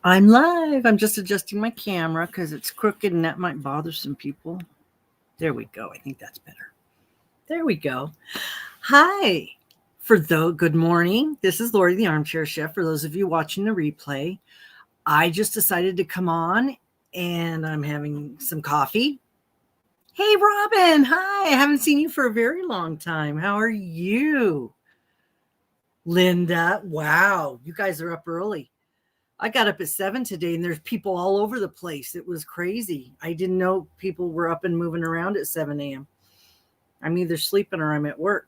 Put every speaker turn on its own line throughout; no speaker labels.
I'm live. I'm just adjusting my camera because it's crooked and that might bother some people. There we go. I think that's better. There we go. Hi. Good morning. This is Lori, the Armchair Chef. For those of you watching the replay, I just decided to come on and I'm having some coffee. Hey, Robin. Hi. I haven't seen you for a very long time. How are you? Linda. Wow. You guys are up early. I got up at 7 today and there's people all over the place. It was crazy. I didn't know people were up and moving around at 7 a.m. I'm either sleeping or I'm at work.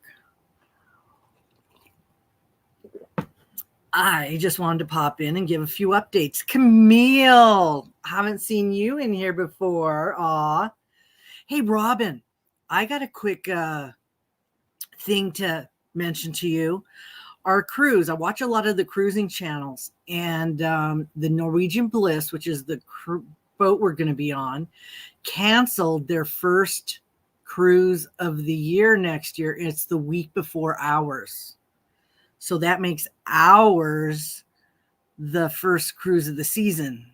I just wanted to pop in and give a few updates. Camille, haven't seen you in here before. Aw. Hey, Robin, I got a quick thing to mention to you. Our cruise, I watch a lot of the cruising channels, and the Norwegian Bliss, which is the boat we're going to be on, canceled their first cruise of the year next year. It's the week before ours. So that makes ours the first cruise of the season.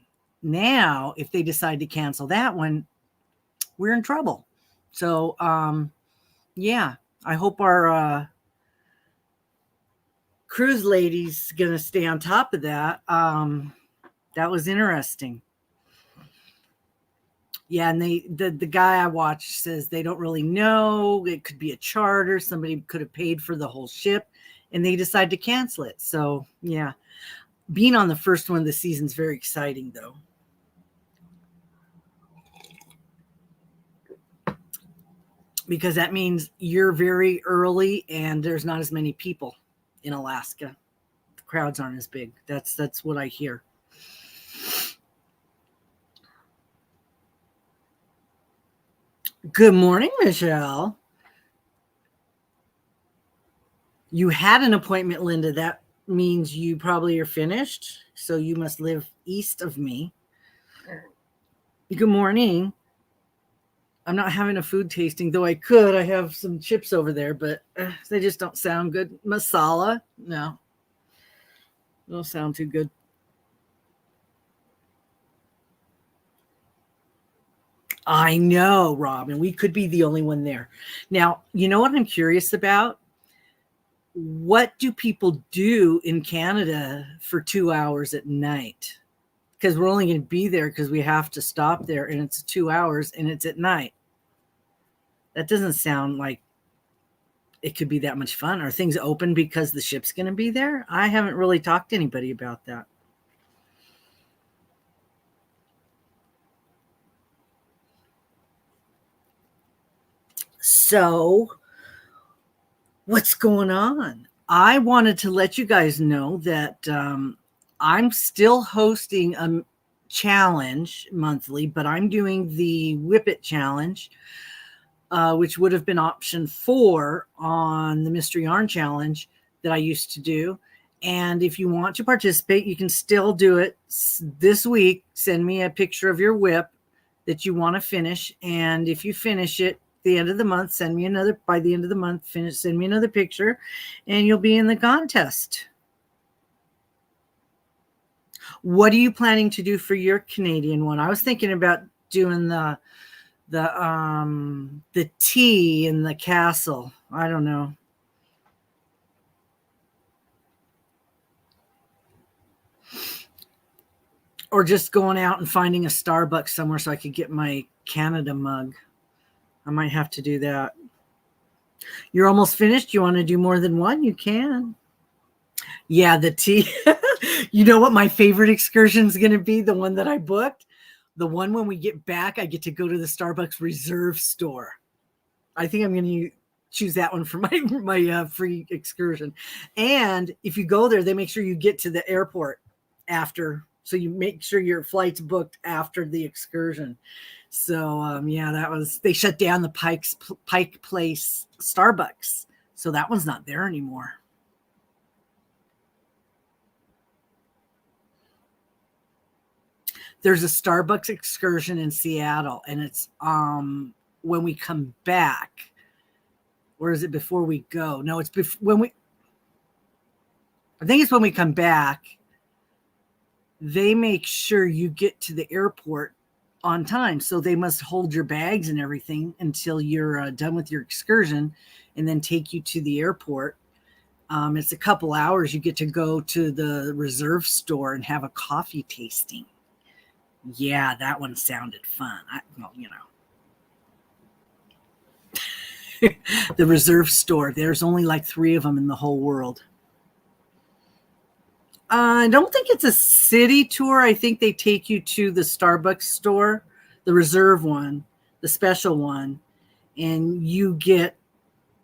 Now, if they decide to cancel that one, we're in trouble. So, yeah, I hope our cruise lady's gonna stay on top of that. That was interesting. Yeah, and the guy I watched says they don't really know. It could be a charter. Somebody could have paid for the whole ship, and they decide to cancel it. So yeah, being on the first one of the season is very exciting, though. Because that means you're very early and there's not as many people in Alaska. The crowds aren't as big. That's what I hear. Good morning, Michelle. You had an appointment, Linda. That means you probably are finished. So you must live east of me. Good morning. I'm not having a food tasting, though I could. I have some chips over there, but they just don't sound good. Masala? No. They don't sound too good. I know, Robin. We could be the only one there. Now, you know what I'm curious about? What do people do in Canada for 2 hours at night? Because we're only going to be there because we have to stop there, and it's 2 hours, and it's at night. That doesn't sound like it could be that much fun. Are things open because the ship's going to be there? I haven't really talked to anybody about that. So, what's going on? I wanted to let you guys know that I'm still hosting a challenge monthly, but I'm doing the Whip It Challenge, which would have been option 4 on the Mystery Yarn Challenge that I used to do. And if you want to participate, you can still do it this week. Send me a picture of your whip that you want to finish. And if you finish it, the end of the month, send me another picture, and you'll be in the contest. What are you planning to do for your Canadian one? I was thinking about doing the tea in the castle. I don't know. Or just going out and finding a Starbucks somewhere so I could get my Canada mug. I might have to do that. You're almost finished. You want to do more than one? You can. Yeah, the tea. You know what my favorite excursion is going to be? The one that I booked. The one when we get back, I get to go to the Starbucks Reserve store. I think I'm going to choose that one for my free excursion. And if you go there, they make sure you get to the airport after. So you make sure your flight's booked after the excursion. So, yeah, they shut down the Pike Place Starbucks. So that one's not there anymore. There's a Starbucks excursion in Seattle, and it's when we come back. Or is it before we go? No, it's when we, I think it's when we come back. They make sure you get to the airport on time. So they must hold your bags and everything until you're done with your excursion and then take you to the airport. It's a couple hours. You get to go to the reserve store and have a coffee tasting. Yeah, that one sounded fun. The reserve store. There's only like 3 of them in the whole world. I don't think it's a city tour. I think they take you to the Starbucks store, the reserve one, the special one, and you get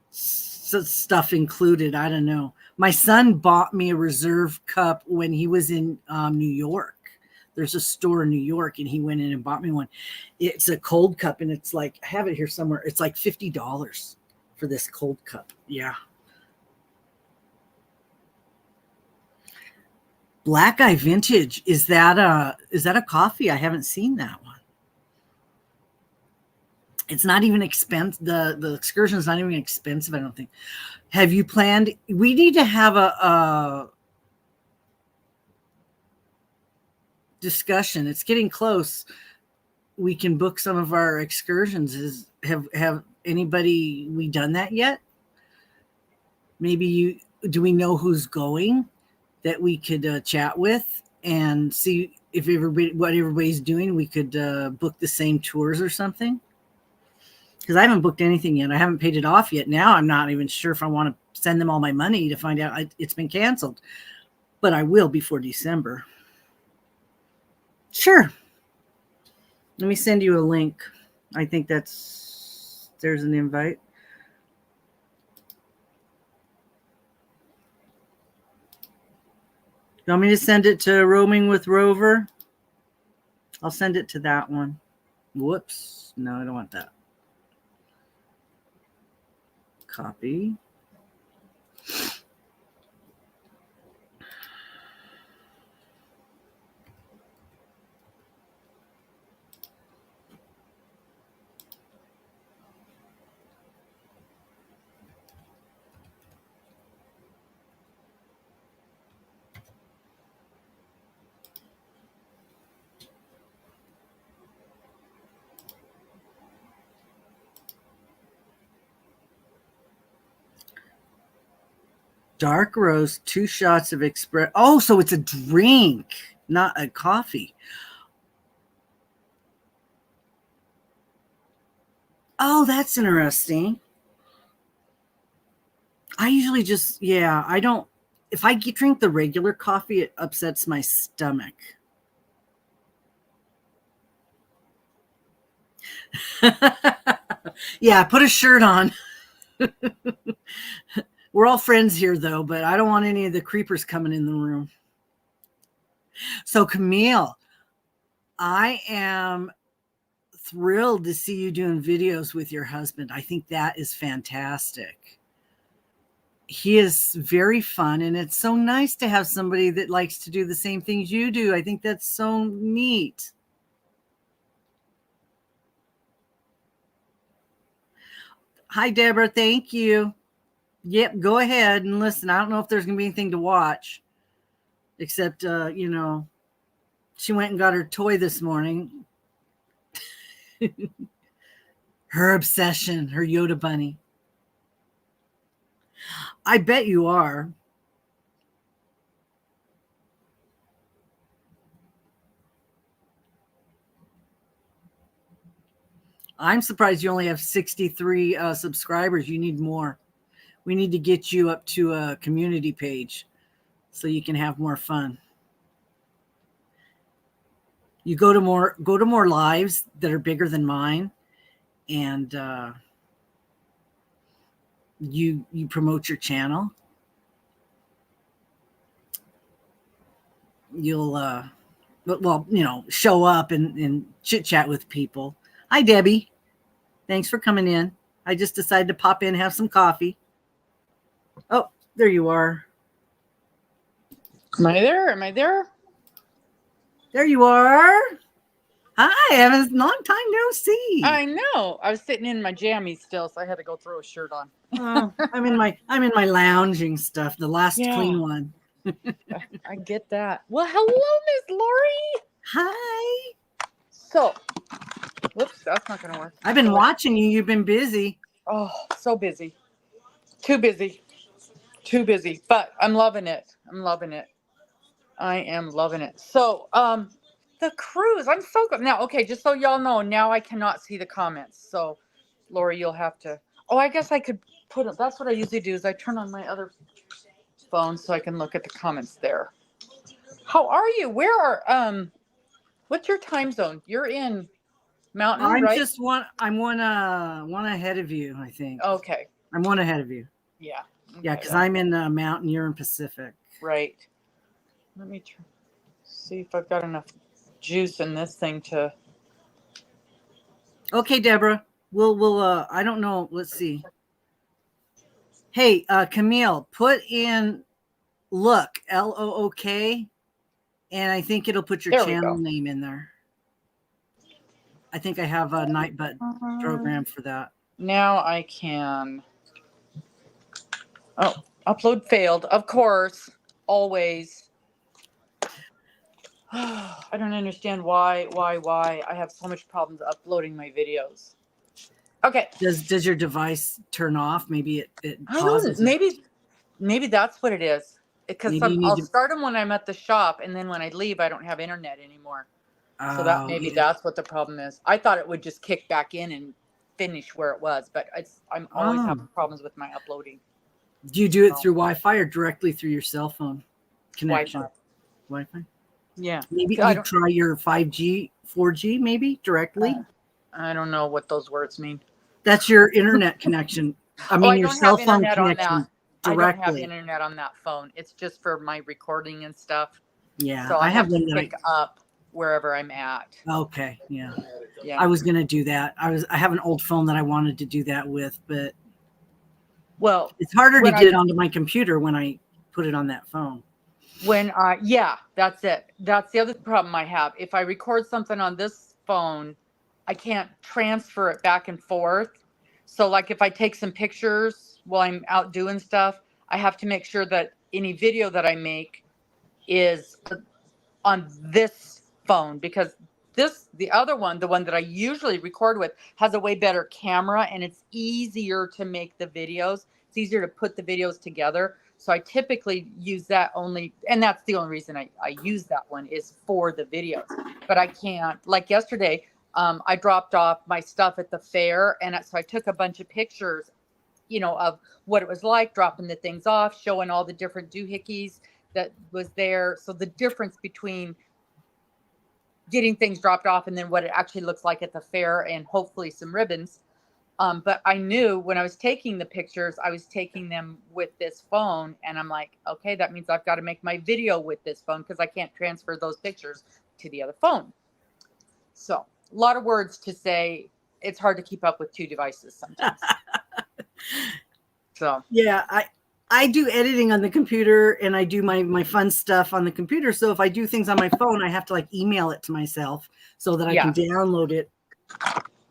stuff included. I don't know. My son bought me a reserve cup when he was in New York. There's a store in New York, and he went in and bought me one. It's a cold cup, and it's like, I have it here somewhere. It's like $50 for this cold cup. Yeah. Black Eye Vintage. Is that a coffee? I haven't seen that one. It's not even expensive. The excursion is not even expensive, I don't think. Have you planned? We need to have a discussion. It's getting close. We can book some of our excursions. Have anybody we done that yet? Maybe do we know who's going that we could chat with and see if what everybody's doing? We could book the same tours or something. Because I haven't booked anything yet. I haven't paid it off yet. Now I'm not even sure if I want to send them all my money to find out it's been canceled. But I will before December. Sure. Let me send you a link. I think there's an invite. You want me to send it to Roaming with Rover? I'll send it to that one. Whoops. No, I don't want that. Copy. Dark roast, 2 shots of espresso. Oh, so it's a drink, not a coffee. Oh, that's interesting. I usually just, I don't, if I drink the regular coffee, it upsets my stomach. Yeah, put a shirt on. We're all friends here, though, but I don't want any of the creepers coming in the room. So, Camille, I am thrilled to see you doing videos with your husband. I think that is fantastic. He is very fun, and it's so nice to have somebody that likes to do the same things you do. I think that's so neat. Hi, Deborah. Thank you. Yep, go ahead and listen. I don't know if there's going to be anything to watch, except, she went and got her toy this morning. Her obsession, her Yoda bunny. I bet you are. I'm surprised you only have 63 subscribers. You need more. We need to get you up to a community page so you can have more fun. You go to more lives that are bigger than mine, and you promote your channel. You'll show up and chit chat with people. Hi, Debbie. Thanks for coming in. I just decided to pop in and have some coffee. Oh, there you are.
Am I there? Am I there?
There you are. Hi, Evan. Long time no see.
I know. I was sitting in my jammies still, so I had to go throw a shirt on.
I'm in my lounging stuff, the last clean one.
I get that. Well, hello, Miss Lori.
Hi.
So, whoops, that's not gonna work.
I've been watching you. You've been busy.
Oh, so busy. Too busy. Too busy. But I'm loving it. I'm loving it. I am loving it. So, the cruise. I'm so good. Now, okay, just so y'all know, now I cannot see the comments. So, Lori, you'll have to. Oh, I guess I could put it. That's what I usually do is I turn on my other phone so I can look at the comments there. How are you? Where are what's your time zone? You're in Mountain,
I'm
right?
just I'm one ahead of you, I think.
Okay.
I'm one ahead of you.
Yeah. Okay,
yeah, because I'm in Mountain, you're in Pacific.
Right. Let me see if I've got enough juice in this thing to.
Okay, Deborah. We'll I don't know. Let's see. Hey, Camille, put in look, Look, and I think it'll put your channel name in there. I think I have a Nightbot program for that.
Now I can. Oh, upload failed. Of course, always. I don't understand why I have so much problems uploading my videos. Okay.
Does your device turn off? Maybe it pauses.
Maybe that's what it is. Because I'll start them when I'm at the shop, and then when I leave, I don't have internet anymore. So that maybe that's what the problem is. I thought it would just kick back in and finish where it was, but I'm always having problems with my uploading.
Do you do it through Wi-Fi or directly through your cell phone connection? Wi-Fi.
Yeah.
Maybe you try your 5G, 4G, maybe directly.
I don't know what those words mean.
That's your internet connection. I mean, your cell phone connection directly.
I don't have internet on that phone. It's just for my recording and stuff.
Yeah,
so I have to pick up wherever I'm at.
Okay, yeah. I was gonna do that. I have an old phone that I wanted to do that with, but it's harder to get it onto my computer when I put it on that phone.
That's it. That's the other problem I have. If I record something on this phone, I can't transfer it back and forth. So like if I take some pictures while I'm out doing stuff, I have to make sure that any video that I make is on this phone, because the other one, the one that I usually record with, has a way better camera and it's easier to make the videos. It's easier to put the videos together. So I typically use that only, and that's the only reason I use that one is for the videos. But I can't, like yesterday, I dropped off my stuff at the fair, and so I took a bunch of pictures, of what it was like dropping the things off, showing all the different doohickeys that was there. So the difference between getting things dropped off and then what it actually looks like at the fair, and hopefully some ribbons. But I knew when I was taking the pictures, I was taking them with this phone, and I'm like, okay, that means I've got to make my video with this phone because I can't transfer those pictures to the other phone. So a lot of words to say. It's hard to keep up with two devices sometimes. So
yeah, I do editing on the computer, and I do my fun stuff on the computer. So if I do things on my phone, I have to like email it to myself so that I can download it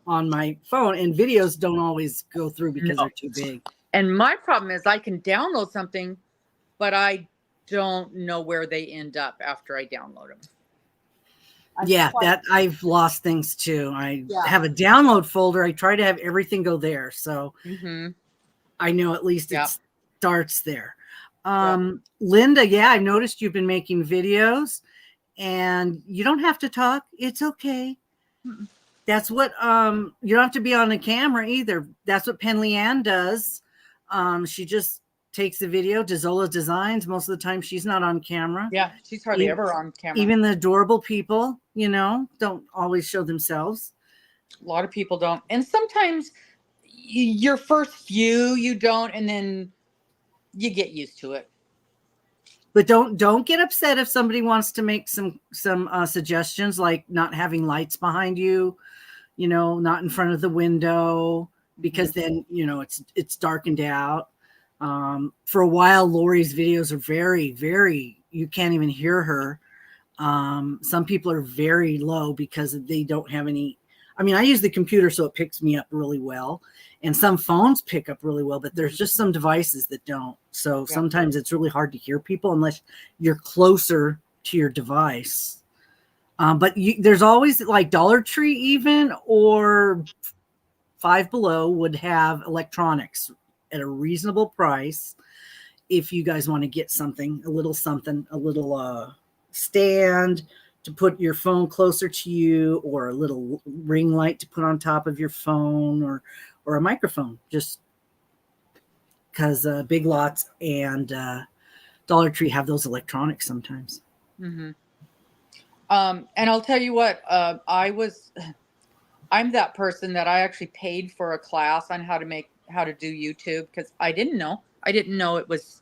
on my phone, and videos don't always go through because they're too big.
And my problem is I can download something, but I don't know where they end up after I download them.
That I've lost things too. I have a download folder. I try to have everything go there. So I know at least it starts there. Linda, I've noticed you've been making videos, and you don't have to talk. It's okay. That's what you don't have to be on the camera either. That's what Penley Ann does. She just takes the video. Dezola Designs, most of the time she's not on camera.
Yeah, she's hardly ever on camera.
Even the adorable people, don't always show themselves.
A lot of people don't. And sometimes your first few you don't, and then you get used to it.
But don't get upset if somebody wants to make some suggestions, like not having lights behind you, not in front of the window, because then it's darkened out. For a while, Lori's videos are very, very, you can't even hear her. Some people are very low because they don't have any. I mean, I use the computer, so it picks me up really well. And some phones pick up really well, but there's just some devices that don't. So sometimes it's really hard to hear people unless you're closer to your device. But there's always like Dollar Tree even or Five Below would have electronics at a reasonable price. If you guys want to get something, a little stand to put your phone closer to you, or a little ring light to put on top of your phone, or a microphone, just because Big Lots and Dollar Tree have those electronics sometimes.
Mm-hmm. And I'll tell you what, I'm that person that I actually paid for a class on how to do YouTube, because I didn't know it was,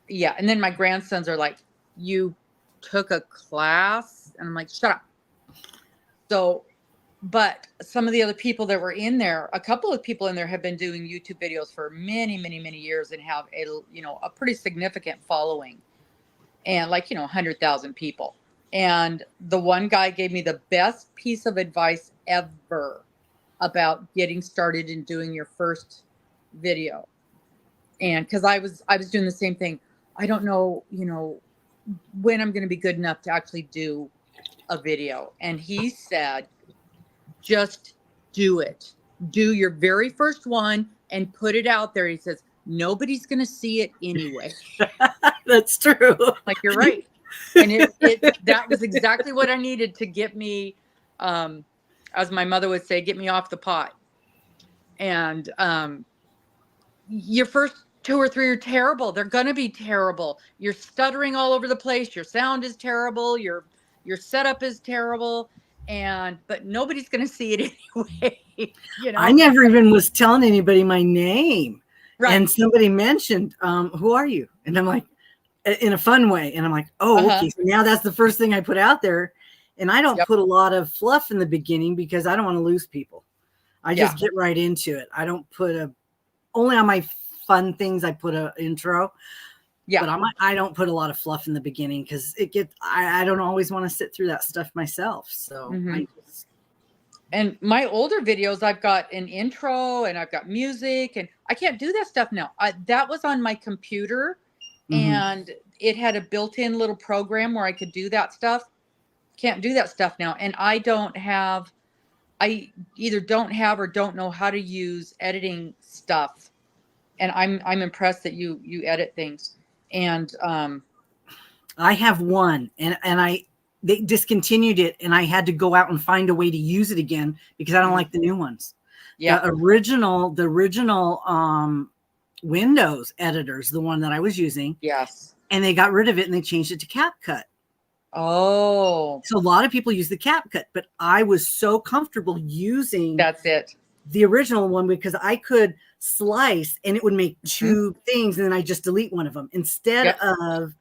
and then my grandsons are like, you took a class? And I'm like, shut up. So, but some of the other people that were in there, a couple of people in there have been doing YouTube videos for many, many, many years and have a pretty significant following, and 100,000 people. And the one guy gave me the best piece of advice ever about getting started in doing your first video. And because I was doing the same thing. I don't know, when I'm going to be good enough to actually do a video. And he said, just do it. Do your very first one and put it out there. He says, nobody's going to see it anyway.
That's true.
Like, you're right. And that was exactly what I needed to get me, as my mother would say, get me off the pot. And your first 2 or 3 are terrible. They're going to be terrible. You're stuttering all over the place. Your sound is terrible. Your setup is terrible. But nobody's going to see it anyway.
I never even was telling anybody my name.
Right.
And somebody mentioned, who are you? And I'm like, in a fun way. And I'm like, oh, okay. So now that's the first thing I put out there. And I don't put a lot of fluff in the beginning because I don't want to lose people. I just get right into it. I don't put only on my fun things I put a intro. Yeah. But I don't put a lot of fluff in the beginning because I don't always want to sit through that stuff myself. So
and my older videos, I've got an intro and I've got music, and I can't do that stuff now. That was on my computer, and it had a built-in little program where I could do that stuff. Can't do that stuff now. And I either don't have or don't know how to use editing stuff. And I'm impressed that you edit things. And
I have one, and they discontinued it, and I had to go out and find a way to use it again because I don't like the new ones. Yeah, the original Windows editors, the one that I was using. Yes. And they got rid of it and they changed it to CapCut.
Oh.
So a lot of people use the CapCut, but I was so comfortable using the original one because I could slice and it would make 2 things, and then I just delete one of them instead of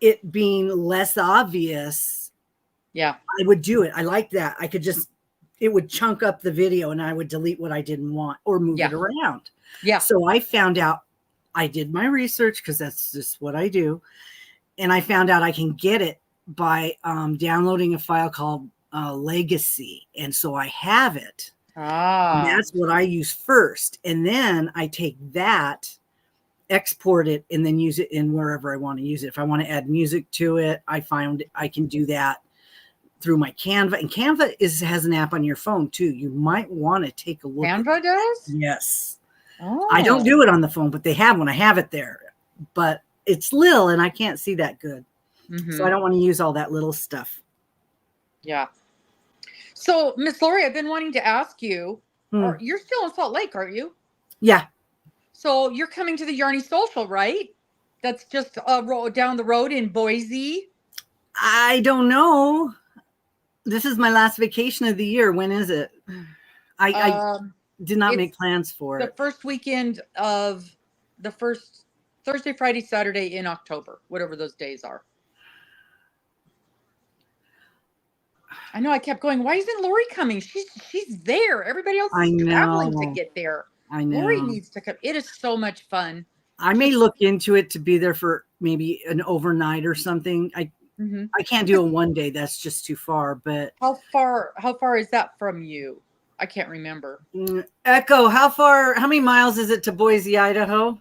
it being less obvious. Yeah, I would do it. I like that. I could it would chunk up the video and I would delete what I didn't want or move it around. Yeah. So I found out, I did my research because that's just what I do. And I found out I can get it by downloading a file called Legacy. And so I have it. And that's what I use first. And then I take that, export it, and then use it in wherever I want to use it. If I want to add music to it, I find I can do that through my Canva. And Canva has an app on your phone too. You might want to take a look.
Canva does?
Yes. Oh. I don't do it on the phone, but they have one. I have it there. But it's little and I can't see that good. So I don't want to use all that little stuff.
Yeah. So, Miss Lori, I've been wanting to ask you, you're still in Salt Lake, aren't you?
Yeah.
So you're coming to the Yarny Social, right? That's just down the road in Boise.
I don't know. This is my last vacation of the year. When is it? I did not make plans for it.
The first weekend of the first Thursday, Friday, Saturday in October, whatever those days are. I know I kept going, why isn't Lori coming? She's there. Everybody else is traveling to get there.
I know.
Lori needs to come. It is so much fun.
I may look into it to be there for maybe an overnight or something.
Mm-hmm.
I can't do a 1 day. That's just too far. But
How far is that from you? I can't remember.
Echo, how many miles is it to Boise, Idaho?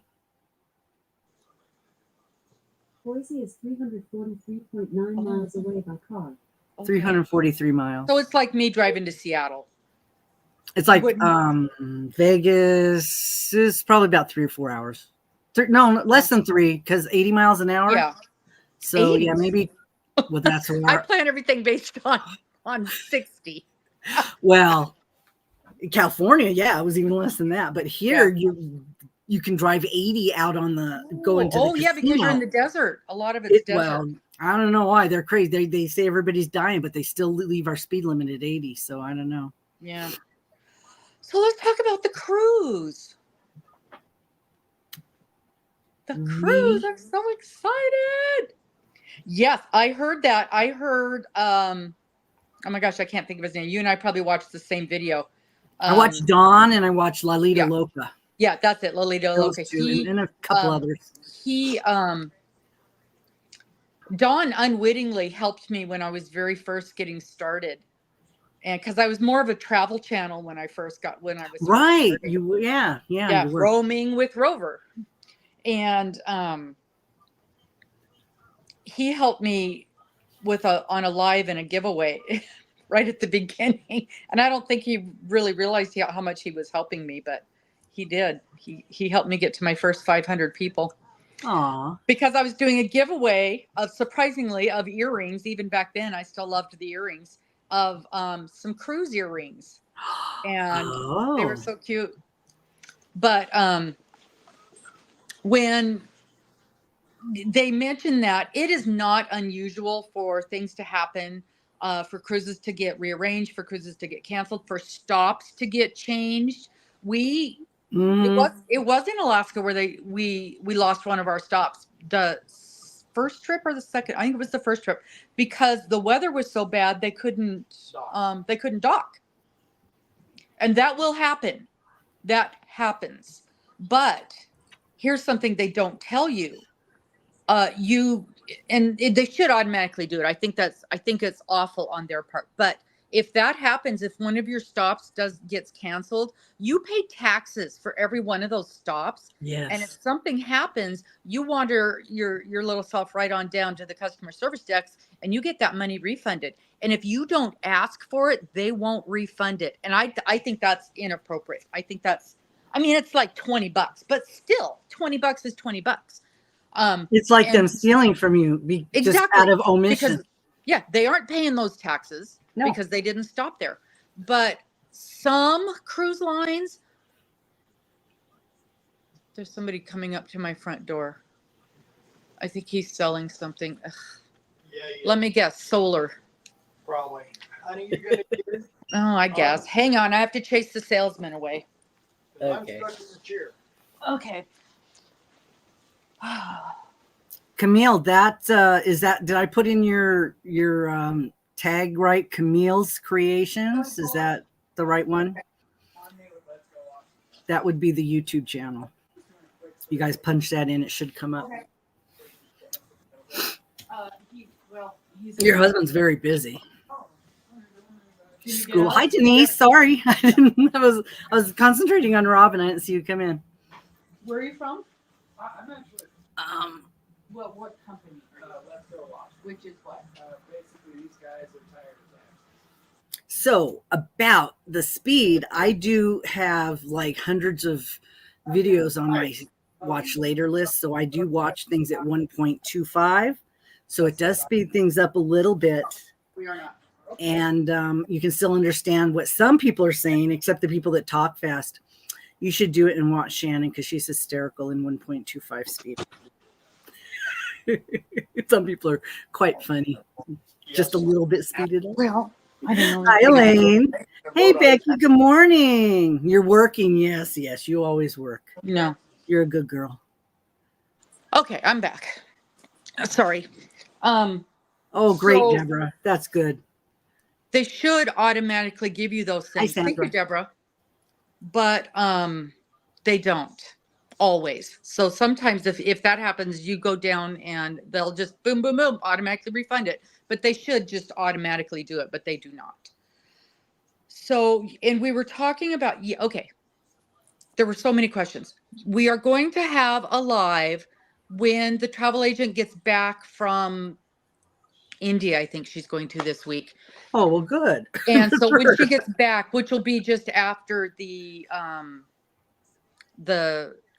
Boise is 343.9 miles away by car.
343 miles.
So it's like me driving to Seattle.
It's like Vegas is probably about 3 or 4 hours. No, less than 3 because 80 miles an hour.
Yeah.
So
80.
yeah, maybe. Well, that's a
I
lot.
plan everything based on 60.
Well, California, yeah, it was even less than that. But here, you can drive 80 out on the going to the casino.
Because you're in the desert. A lot of it's desert.
Well, I don't know why they're crazy. They say everybody's dying, but they still leave our speed limit at 80. So I don't know.
Yeah. So let's talk about the cruise. The cruise. I'm so excited. Yes, I heard that. I heard, oh my gosh, I can't think of his name. You and I probably watched the same video.
I watched Dawn and I watched Lalita Loca.
Yeah, that's it. Lalita Loca.
And a couple others.
Dawn unwittingly helped me when I was very first getting started. And because I was more of a travel channel when I was
right.
You were roaming with Rover. And he helped me with on a live and a giveaway right at the beginning. And I don't think he really realized how much he was helping me, but he did. He helped me get to my first 500 people.
Aww.
Because I was doing a giveaway of earrings. Even back then, I still loved the earrings of some cruise earrings. And they were so cute. But when they mentioned that, it is not unusual for things to happen, for cruises to get rearranged, for cruises to get canceled, for stops to get changed. It was in Alaska where we lost one of our stops. The first trip or the second? I think it was the first trip, because the weather was so bad they couldn't dock. And that will happen. That happens. But here's something they don't tell you. They should automatically do it. I think it's awful on their part. But if that happens, if one of your stops gets canceled, you pay taxes for every one of those stops.
Yes.
And if something happens, you wander your little self right on down to the customer service desk and you get that money refunded. And if you don't ask for it, they won't refund it. And I think that's inappropriate. I think it's like $20, but still $20 is $20.
It's like them stealing from you just out of omission.
Because, they aren't paying those taxes because they didn't stop there. But some cruise lines, there's somebody coming up to my front door. I think he's selling something. Let me guess, solar.
Probably. Honey, you're gonna get it?
Oh, I guess. Hang on, I have to chase the salesman away.
Okay. I'm stuck in the chair.
Okay.
Camille, did I put in your tag right? Camille's Creations. Is that the right one? That would be the YouTube channel. You guys punch that in, it should come up. Your husband's very busy. School. Hi, Denise. Sorry, I was concentrating on Robin. I didn't see you come in.
Where are you from?
I'm actually.
What company?
Let's go watch.
Which is what?
Basically, these guys are tired of that.
So about the speed, I do have like hundreds of videos on my watch later list. So I do watch things at 1.25. So it does speed things up a little bit.
We are not.
And you can still understand what some people are saying, except the people that talk fast. You should do it and watch Shannon because she's hysterical in 1.25 speed. Some people are quite funny. Just a little bit speeded up.
Well, I don't know.
Hi, Elaine. Hey, Becky. Good morning. You're working. Yes. You always work.
No.
You're a good girl.
Okay, I'm back. Sorry.
Oh, great, Deborah. That's good.
They should automatically give you those things.
Hi,
Thank you, Deborah. But they don't. always. So sometimes if that happens, you go down and they'll just boom, boom, boom, automatically refund it. But they should just automatically do it, but they do not. So, and we were talking about, okay, there were so many questions. We are going to have a live when the travel agent gets back from India. I think she's going to this week.
Oh, well, good.
And so when she gets back, which will be just after the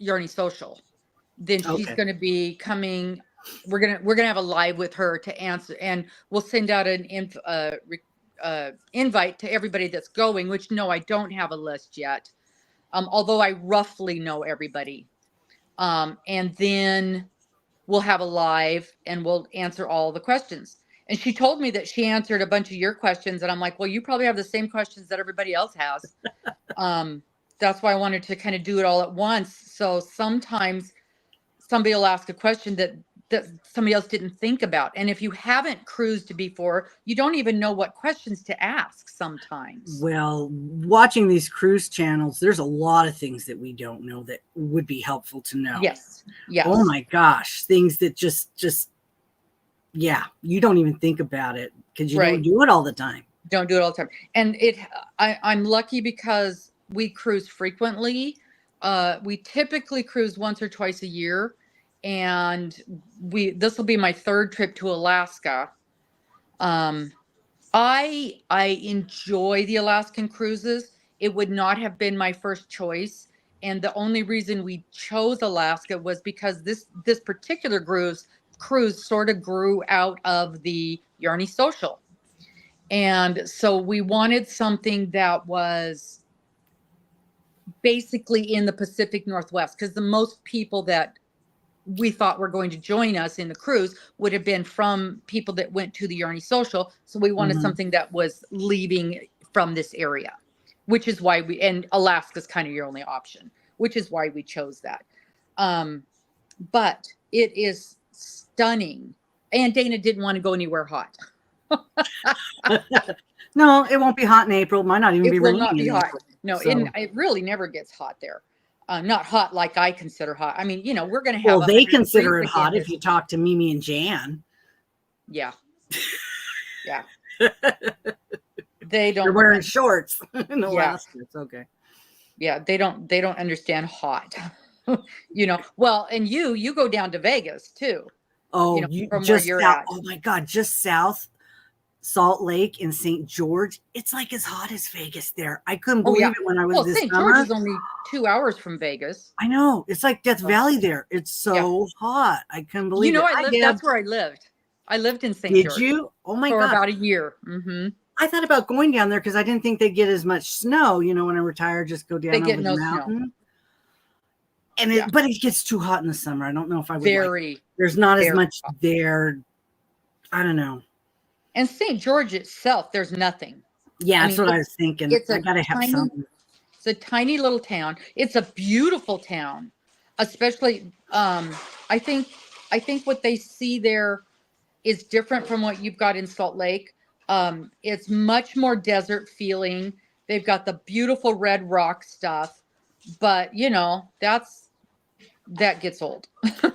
Yarny Social, then she's
Okay.
going to be coming. We're gonna have a live with her to answer, and we'll send out an invite to everybody that's going. Which no, I don't have a list yet, although I roughly know everybody. And then we'll have a live, and we'll answer all the questions. And she told me that she answered a bunch of your questions, and I'm like, well, you probably have the same questions that everybody else has. That's why I wanted to kind of do it all at once. So sometimes somebody will ask a question that somebody else didn't think about. And if you haven't cruised before, you don't even know what questions to ask sometimes.
Well, watching these cruise channels, there's a lot of things that we don't know that would be helpful to know.
Yes. Yes.
Oh my gosh. Things that just, yeah, you don't even think about it because you don't do it all the time.
Don't do it all the time. And I'm lucky because we cruise frequently. We typically cruise once or twice a year. And this will be my third trip to Alaska. I enjoy the Alaskan cruises. It would not have been my first choice. And the only reason we chose Alaska was because this particular cruise sort of grew out of the Yarny Social. And so we wanted something that was basically in the Pacific Northwest, because the most people that we thought were going to join us in the cruise would have been from people that went to the Yarny Social. So we wanted something that was leaving from this area, which is why and Alaska's kind of your only option, which is why we chose that. But it is stunning. And Dana didn't want to go anywhere hot.
No, it won't be hot in April. It might not even be raining.
It will not be hot.
April,
No,
so.
it really never gets hot there. Not hot like I consider hot. I mean, we're going to have.
Well, they consider it hot if you talk to Mimi and Jan.
Yeah. Yeah. They don't.
They're wearing shorts in Alaska. It's okay.
Yeah, they don't understand hot. Well, and you go down to Vegas too.
Oh,
from
just
where you're
south,
at.
Oh my God, just south Salt Lake in St. George. It's like as hot as Vegas there. I couldn't believe it when I was this
St.
summer.
George is only 2 hours from Vegas.
I know. It's like Death Valley there. It's so hot. I couldn't believe it.
That's where I lived. I lived in St. George.
Did you? Oh my
God.
God.
For about a year. Mm-hmm.
I thought about going down there because I didn't think they'd get as much snow. When I retire, just go down over the mountain.
Snow.
And but it gets too hot in the summer. I don't know if I would. There's not as much hot there. I don't know.
And St. George itself, there's nothing.
Yeah, that's what I was thinking. I gotta have something.
It's a tiny little town. It's a beautiful town, especially. I think what they see there is different from what you've got in Salt Lake. It's much more desert feeling. They've got the beautiful red rock stuff, but that gets old.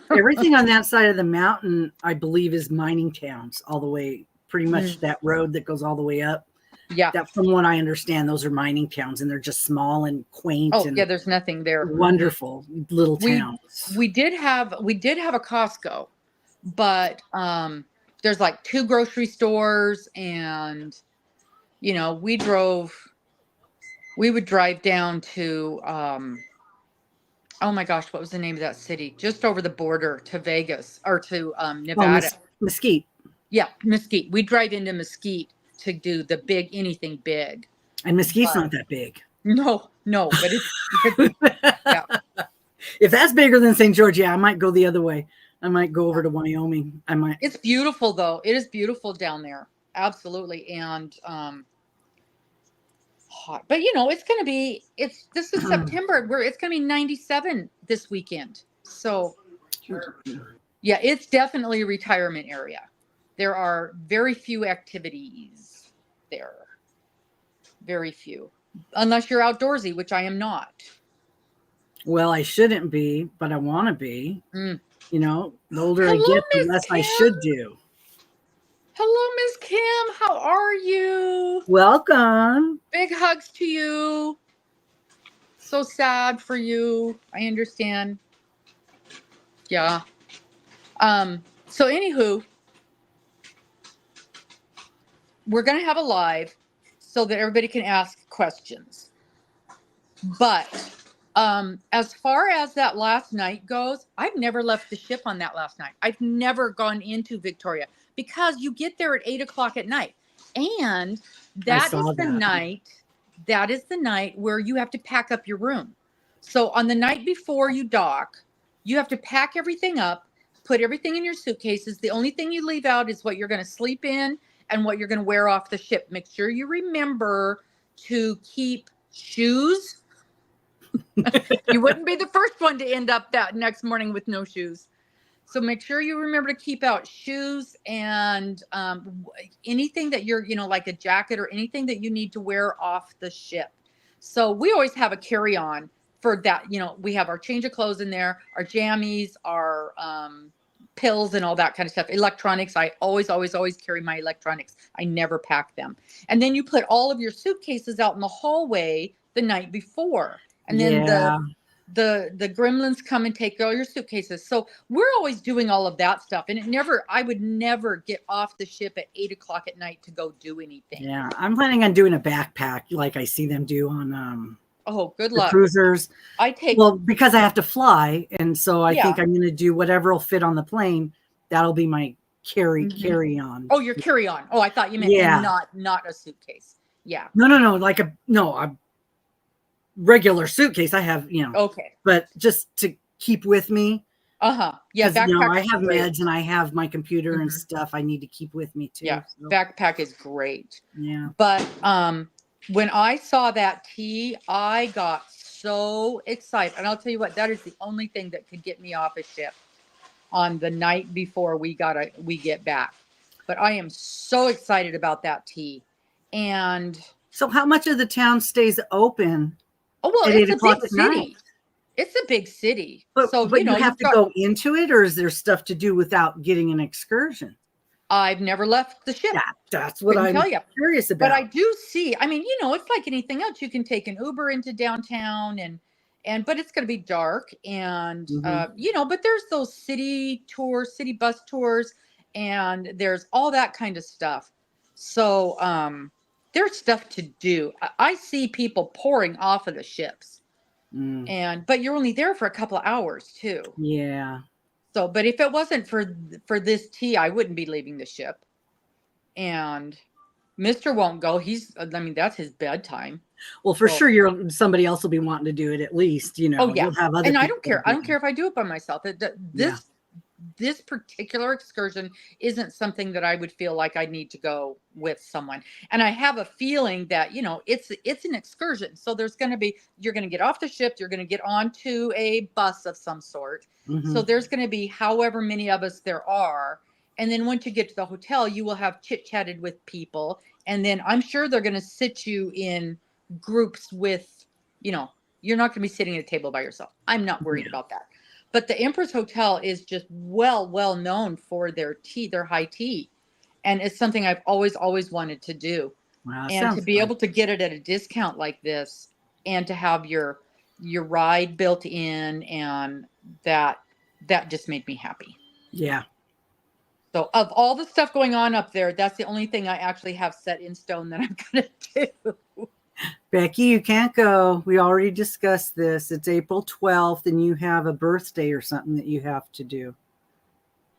Everything on that side of the mountain, I believe, is mining towns all the way. Pretty much that road that goes all the way up.
Yeah.
That, from what I understand, those are mining towns, and they're just small and quaint.
Oh, yeah. There's nothing there.
Wonderful little towns.
We did have a Costco, but there's like 2 grocery stores, and we would drive down to oh my gosh, what was the name of that city? Just over the border to Vegas or to Nevada.
Mesquite.
Yeah, Mesquite. We drive into Mesquite to do the anything big.
And Mesquite's not that big.
No, but it's yeah.
If that's bigger than St. George, I might go the other way. I might go over to Wyoming. It's
beautiful though. It is beautiful down there. Absolutely. And hot. But it's gonna be this is September where it's gonna be 97 this weekend. So yeah, it's definitely a retirement area. There are very few activities there. Very few. Unless you're outdoorsy, which I am not.
Well, I shouldn't be, but I want to be.
Mm.
You know, the older I
Hello,
get, the
Miss
less I
Kim.
should do.
Hello, Miss Kim. How are you?
Welcome.
Big hugs to you. So sad for you. I understand. Yeah. So anywho, we're gonna have a live so that everybody can ask questions. But as far as that last night goes, I've never left the ship on that last night. I've never gone into Victoria because you get there at 8 o'clock at night. And that is the night, that is the night where you have to pack up your room. So on the night before you dock, you have to pack everything up, put everything in your suitcases. The only thing you leave out is what you're going to sleep in and what you're going to wear off the ship. Make sure you remember to keep shoes. You wouldn't be the first one to end up that next morning with no shoes. So make sure you remember to keep out shoes and anything that you're, like a jacket or anything that you need to wear off the ship. So we always have a carry-on for that. We have our change of clothes in there, our jammies, our pills and all that kind of stuff. Electronics. I always carry my electronics. I never pack them. And then you put all of your suitcases out in the hallway the night before. And then the gremlins come and take all your suitcases. So we're always doing all of that stuff. And I would never get off the ship at 8 o'clock at night to go do anything.
Yeah. I'm planning on doing a backpack like I see them do on
good luck.
Cruisers. Because I have to fly. And so I think I'm going to do whatever will fit on the plane. That'll be my carry on.
Oh, your carry on. Oh, I thought you meant not a suitcase. Yeah.
No. Like a regular suitcase I have,
okay,
but just to keep with me.
Yeah,
I have meds and I have my computer and stuff I need to keep with me too.
Yeah, so. Backpack is great.
Yeah.
But when I saw that tea, I got so excited. And I'll tell you what, that is the only thing that could get me off a ship on the night before we get back. But I am so excited about that tea. And
so how much of the town stays open?
Oh, well, it's a big city. It's a big city.
But you have to go into it, or is there stuff to do without getting an excursion?
I've never left the ship.
That's what I'm curious about.
But I do see, it's like anything else. You can take an Uber into downtown but it's going to be dark and, but there's those city tours, city bus tours, and there's all that kind of stuff. So, there's stuff to do. I see people pouring off of the ships, but you're only there for a couple of hours too.
Yeah.
So, but if it wasn't for this tea, I wouldn't be leaving the ship. And Mr. won't go. That's his bedtime.
Well, for sure, somebody else will be wanting to do it at least.
Oh yeah.
You'll have other
and I don't care. I don't care if I do it by myself. This particular excursion isn't something that I would feel like I need to go with someone. And I have a feeling that, it's an excursion. So you're going to get off the ship. You're going to get onto a bus of some sort. Mm-hmm. So there's going to be however many of us there are. And then once you get to the hotel, you will have chit-chatted with people. And then I'm sure they're going to sit you in groups with, you're not going to be sitting at a table by yourself. I'm not worried about that. But the Empress Hotel is just well known for their tea, their high tea. And it's something I've always wanted to do.
Wow,
and to be able to get it at a discount like this and to have your ride built in, and that just made me happy.
Yeah.
So of all the stuff going on up there, that's the only thing I actually have set in stone that I'm going to do.
Becky, you can't go. We already discussed this. It's April 12th and you have a birthday or something that you have to do.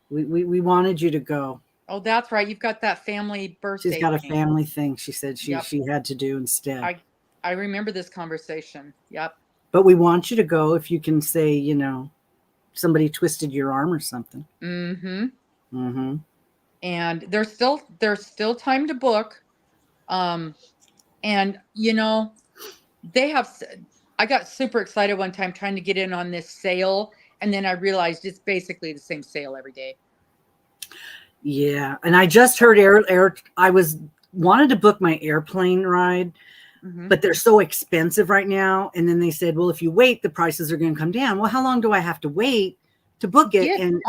We wanted you to go.
Oh, that's right. You've got that family birthday.
She's got a family thing. She said she had to do instead.
I remember this conversation. Yep.
But we want you to go if you can say, somebody twisted your arm or something.
Mm-hmm.
Mm-hmm.
And there's still time to book. And I got super excited one time trying to get in on this sale. And then I realized it's basically the same sale every day.
Yeah. And I just heard I wanted to book my airplane ride, but they're so expensive right now. And then they said, well, if you wait, the prices are going to come down. Well, how long do I have to wait to book it? And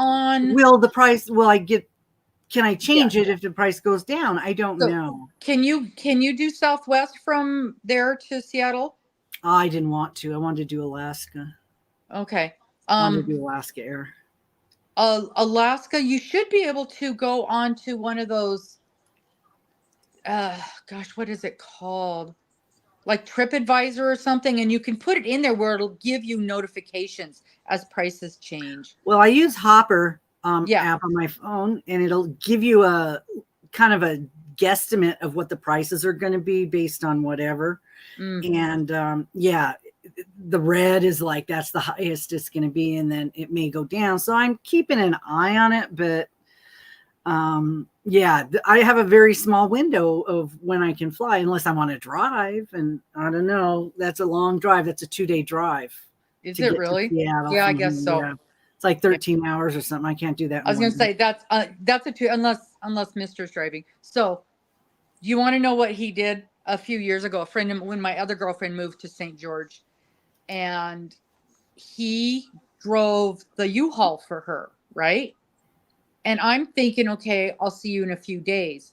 can I change it if the price goes down? I don't know.
Can you do Southwest from there to Seattle?
I didn't want to. I wanted to do Alaska.
Okay.
I wanted to do Alaska Air.
Alaska, you should be able to go on to one of those, gosh, what is it called? Like TripAdvisor or something, and you can put it in there where it'll give you notifications as prices change.
Well, I use Hopper app on my phone, and it'll give you a kind of a guesstimate of what the prices are going to be based on whatever. And the red is like, that's the highest it's going to be, and then it may go down. So I'm keeping an eye on it, but I have a very small window of when I can fly, unless I want to drive. And I don't know, that's a long drive. That's a 2-day drive.
Is it really?
Yeah,
I guess so.
Yeah. It's like 13 hours or something. I can't do that.
I was going to say that's a 2, unless Mr.'s driving. So you want to know what he did a few years ago? When my other girlfriend moved to St. George, and he drove the U-Haul for her, right? And I'm thinking, okay, I'll see you in a few days.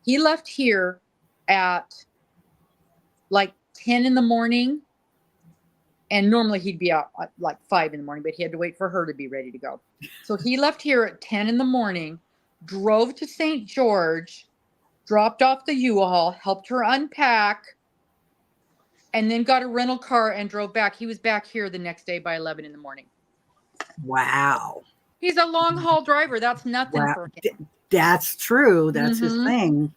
He left here at like 10 in the morning. And normally he'd be out at like 5 in the morning, but he had to wait for her to be ready to go. So he left here at 10 in the morning, drove to St. George, dropped off the U-Haul, helped her unpack, and then got a rental car and drove back. He was back here the next day by 11 in the morning.
Wow.
He's a long haul driver. That's nothing for him.
That's true. That's his thing.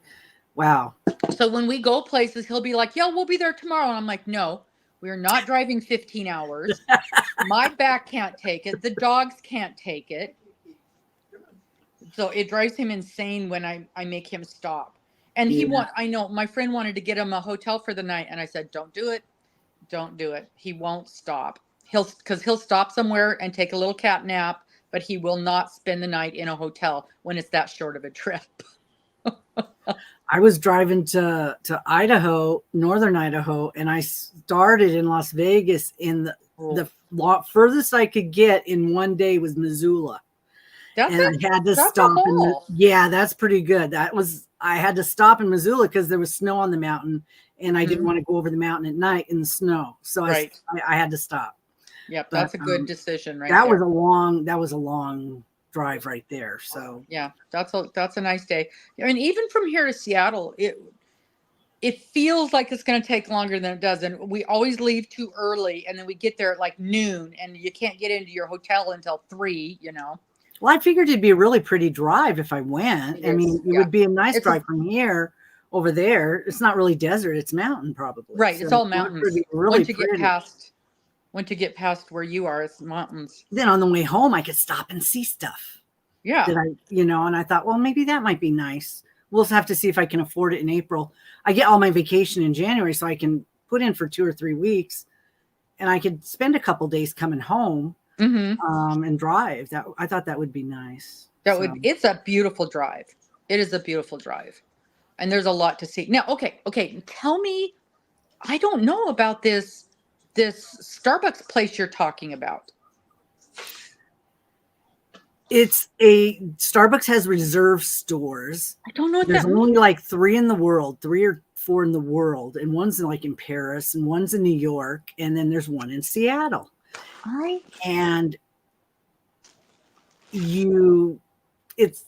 Wow.
So when we go places, he'll be like, yeah, we'll be there tomorrow. And I'm like, no, we're not driving 15 hours. My back can't take it. The dogs can't take it. So it drives him insane when I make him stop. And I know my friend wanted to get him a hotel for the night. And I said, don't do it. Don't do it. He won't stop. Because he'll stop somewhere and take a little cat nap, but he will not spend the night in a hotel when it's that short of a trip.
I was driving to Idaho, northern Idaho, and I started in Las Vegas. In the furthest I could get in one day was Missoula. I had to stop. That's pretty good. I had to stop in Missoula because there was snow on the mountain, and I didn't want to go over the mountain at night in the snow. So I had to stop.
Yep, that's a good decision, right?
That was a long drive right there. So
yeah, that's a nice day. I mean, even from here to Seattle, it feels like it's going to take longer than it does, and we always leave too early, and then we get there at like noon, and you can't get into your hotel until 3.
Well, I figured it'd be a really pretty drive if I went. It would be a nice drive from here over there. It's not really desert; it's mountain, probably.
Right, so it's all mountains.
Really
Once you get past where you are, it's mountains.
Then on the way home, I could stop and see stuff.
Yeah.
And I thought, well, maybe that might be nice. We'll have to see if I can afford it in April. I get all my vacation in January, so I can put in for 2 or 3 weeks, and I could spend a couple days coming home and drive. I thought that would be nice.
It's a beautiful drive. It is a beautiful drive. And there's a lot to see. Now, okay. Tell me, I don't know about this Starbucks place you're talking about.
Starbucks has reserve stores.
I don't know what
There's
that means.
only like 3 in the world, 3 or 4 in the world, and one's in Paris, and one's in New York, and then there's one in Seattle. And it's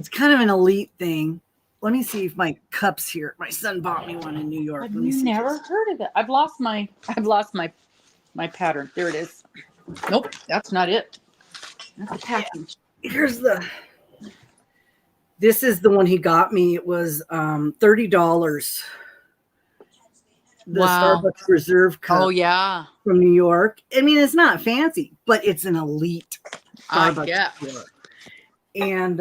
kind of an elite thing. Let me see if my cup's here. My son bought me one in New York.
I've never heard of it. I've lost my pattern. There it is. Nope, that's not it. That's a package.
This is the one he got me. It was $30. The Starbucks Reserve cup.
Oh yeah.
From New York. I mean, it's not fancy, but it's an elite Starbucks store. And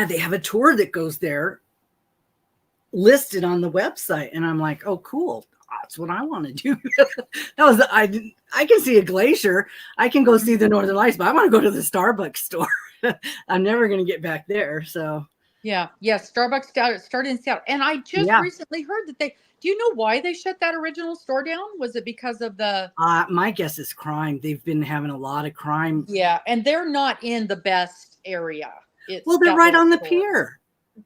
they have a tour that goes there listed on the website. And I'm like, oh, cool. That's what I want to do. I can see a glacier. I can go see the Northern Lights, but I want to go to the Starbucks store. I'm never going to get back there. So
Yeah. Yeah. Starbucks started in Seattle. And I just
Yeah.
recently heard that do you know why they shut that original store down? Was it because of
My guess is crime. They've been having a lot of crime.
yeah. And they're not in the best area.
Well, they're
that
right
little
on the
store.
pier.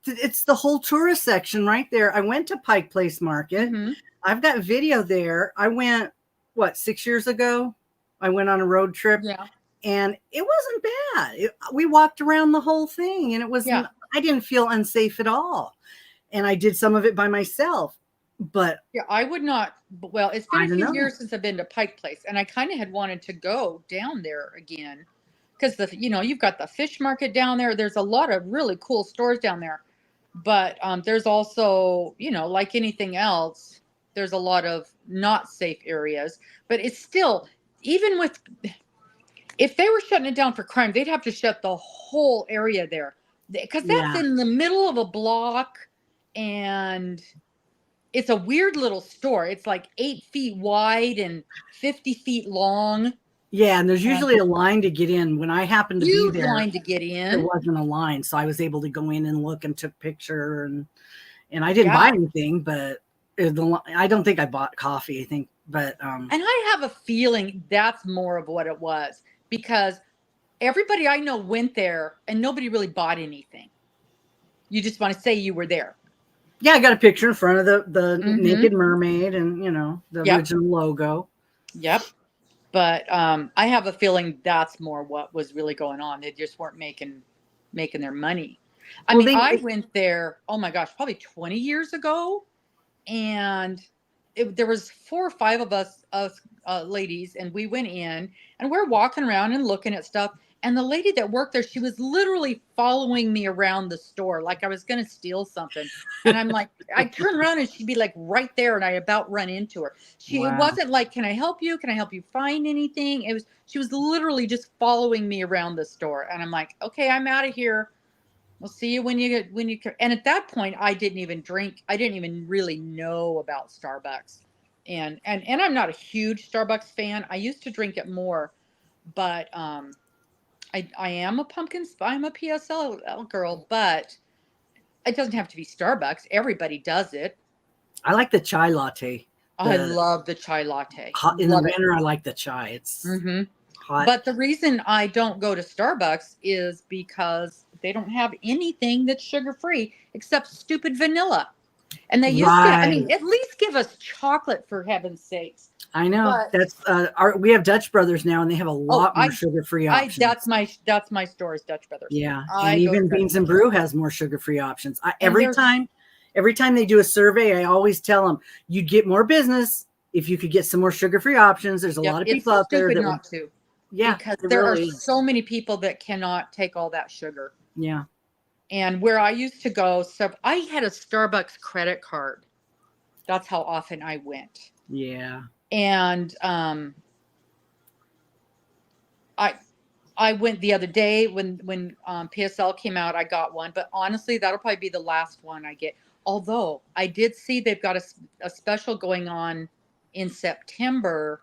It's the whole tourist section right there. I went to Pike Place Market.
Mhm.
I've got video there. I went, 6 years ago? I went on a road trip.
Yeah.
And it wasn't bad. We walked around the whole thing, and it was
Yeah.
I didn't feel unsafe at all. And I did some of it by myself. But
Yeah, I would not. Well, it's been
I
a
don't
few
know.
years since I've been to Pike Place, and I kind of had wanted to go down there again because you've got the fish market down there. There's a lot of really cool stores down there, but there's also, like anything else, there's a lot of not safe areas. But it's still, even with, if they were shutting it down for crime, they'd have to shut the whole area there because that's
Yeah.
in the middle of a block, and it's a weird little store. It's like 8 feet wide and 50 feet long.
Yeah, and there's usually a line to get in. When I happened to be
Huge
there,
line to get
there
in.
wasn't a line, so I was able to go in and look and took picture, and I didn't
Yeah.
buy anything, but I don't think I bought coffee. I think, but
And I have a feeling that's more of what it was, because everybody I know went there and nobody really bought anything. You just want to say you were there.
yeah, I got a picture in front of the
Mhm.
naked mermaid and the
Yep.
original logo.
Yep. But I have a feeling that's more what was really going on. They just weren't making their money. I went there, oh my gosh, probably 20 years ago. And there was 4 or 5 of us ladies, and we went in and we're walking around and looking at stuff. And the lady that worked there, she was literally following me around the store like I was going to steal something. And I'm like, I turn around and she'd be like right there, and I about run into her. It
Wow.
wasn't like, can I help you? Can I help you find anything? She was literally just following me around the store. And I'm like, okay, I'm out of here. We'll see you when you and at that point I didn't even drink. I didn't even really know about Starbucks. And I'm not a huge Starbucks fan. I used to drink it more, but I am I'm a PSL girl, but it doesn't have to be Starbucks. Everybody does it.
I like the chai latte.
I love the chai latte.
Hot in the winter, I like the chai. It's hot.
But the reason I don't go to Starbucks is because they don't have anything that's sugar-free except stupid vanilla. And they used to, at least give us chocolate, for heaven's sakes.
I know.
But
that's we have Dutch Brothers now, and they have a lot more sugar-free options.
That's my store is Dutch Brothers.
Yeah, and even Beans and Brew has more sugar-free options. Every time they do a survey, I always tell them, you'd get more business if you could get some more sugar-free options. There's a lot of people out there that
not to.
Yeah,
because there are so many people that cannot take all that sugar.
Yeah.
And where I used to go, so I had a Starbucks credit card. That's how often I went.
Yeah.
And I went the other day when PSL came out. I got one, but honestly, that'll probably be the last one I get. Although I did see they've got a special going on in September.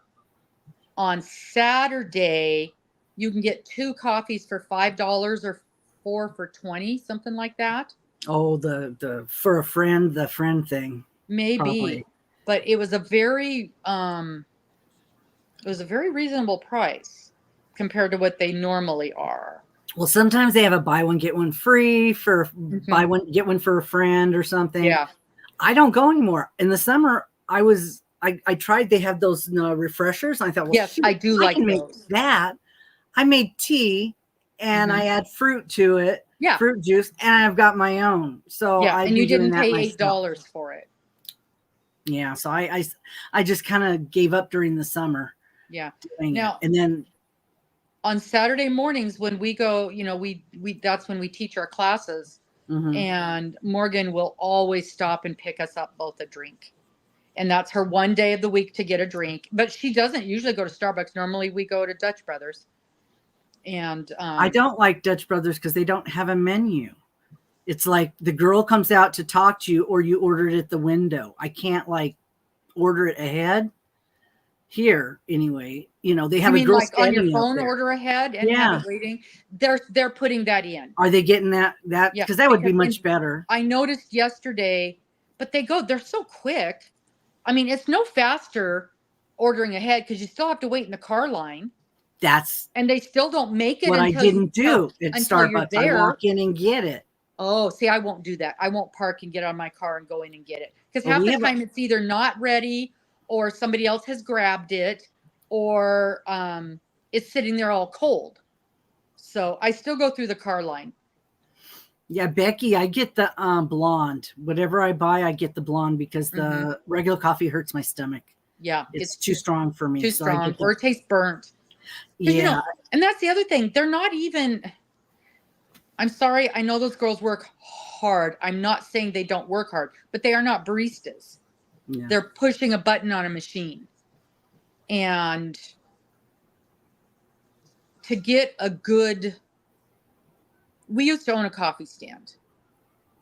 On Saturday, you can get 2 coffees for $5 or 4 for $20, something like that.
Oh, the for a friend, the friend thing.
Maybe,
probably.
But it was a very reasonable price compared to what they normally are.
Well, sometimes they have a buy one get one free for buy one get one for a friend or something.
Yeah,
I don't go anymore. In the summer, I tried. They have those refreshers. And I thought, well,
yes, I do like those.
Make that. I made tea and I add fruit to it.
Yeah,
fruit juice, and I've got my own. So
yeah, and you didn't pay
myself.
$8 for it.
Yeah, so I just kind of gave up during the summer.
Yeah.
Now, and then
on Saturday mornings when we go, we that's when we teach our classes, and Morgan will always stop and pick us up both a drink. And that's her one day of the week to get a drink. But she doesn't usually go to Starbucks. Normally we go to Dutch Brothers. And
I don't like Dutch Brothers because they don't have a menu. It's like the girl comes out to talk to you, or you order it at the window. I can't order it ahead. here anyway. You know, they
You
have a
mean
girl
like on your
standing out
phone
there.
order ahead and have it waiting? They're putting that in.
Are they getting that?
Yeah,
Because that would be
because
much better.
I noticed yesterday, but they're so quick. I mean, it's no faster ordering ahead because you still have to wait in the car line.
That's
And they still don't make it
what I
until
didn't do at
until you're
Starbucks. I
there.
walk in and get it.
Oh, see, I won't do that. I won't park and get out of my car and go in and get it. Because
Well,
half
we
the
have
time it's either not ready or somebody else has grabbed it or it's sitting there all cold. So I still go through the car line.
Yeah, Becky, I get the blonde. Whatever I buy, I get the blonde because the regular coffee hurts my stomach.
Yeah.
It's too strong for me.
Too
so
strong or it tastes burnt.
Yeah.
You know, and that's the other thing. They're not even, I'm sorry, I know those girls work hard. I'm not saying they don't work hard, but they are not baristas.
Yeah.
They're pushing a button on a machine. And to get a good, we used to own a coffee stand.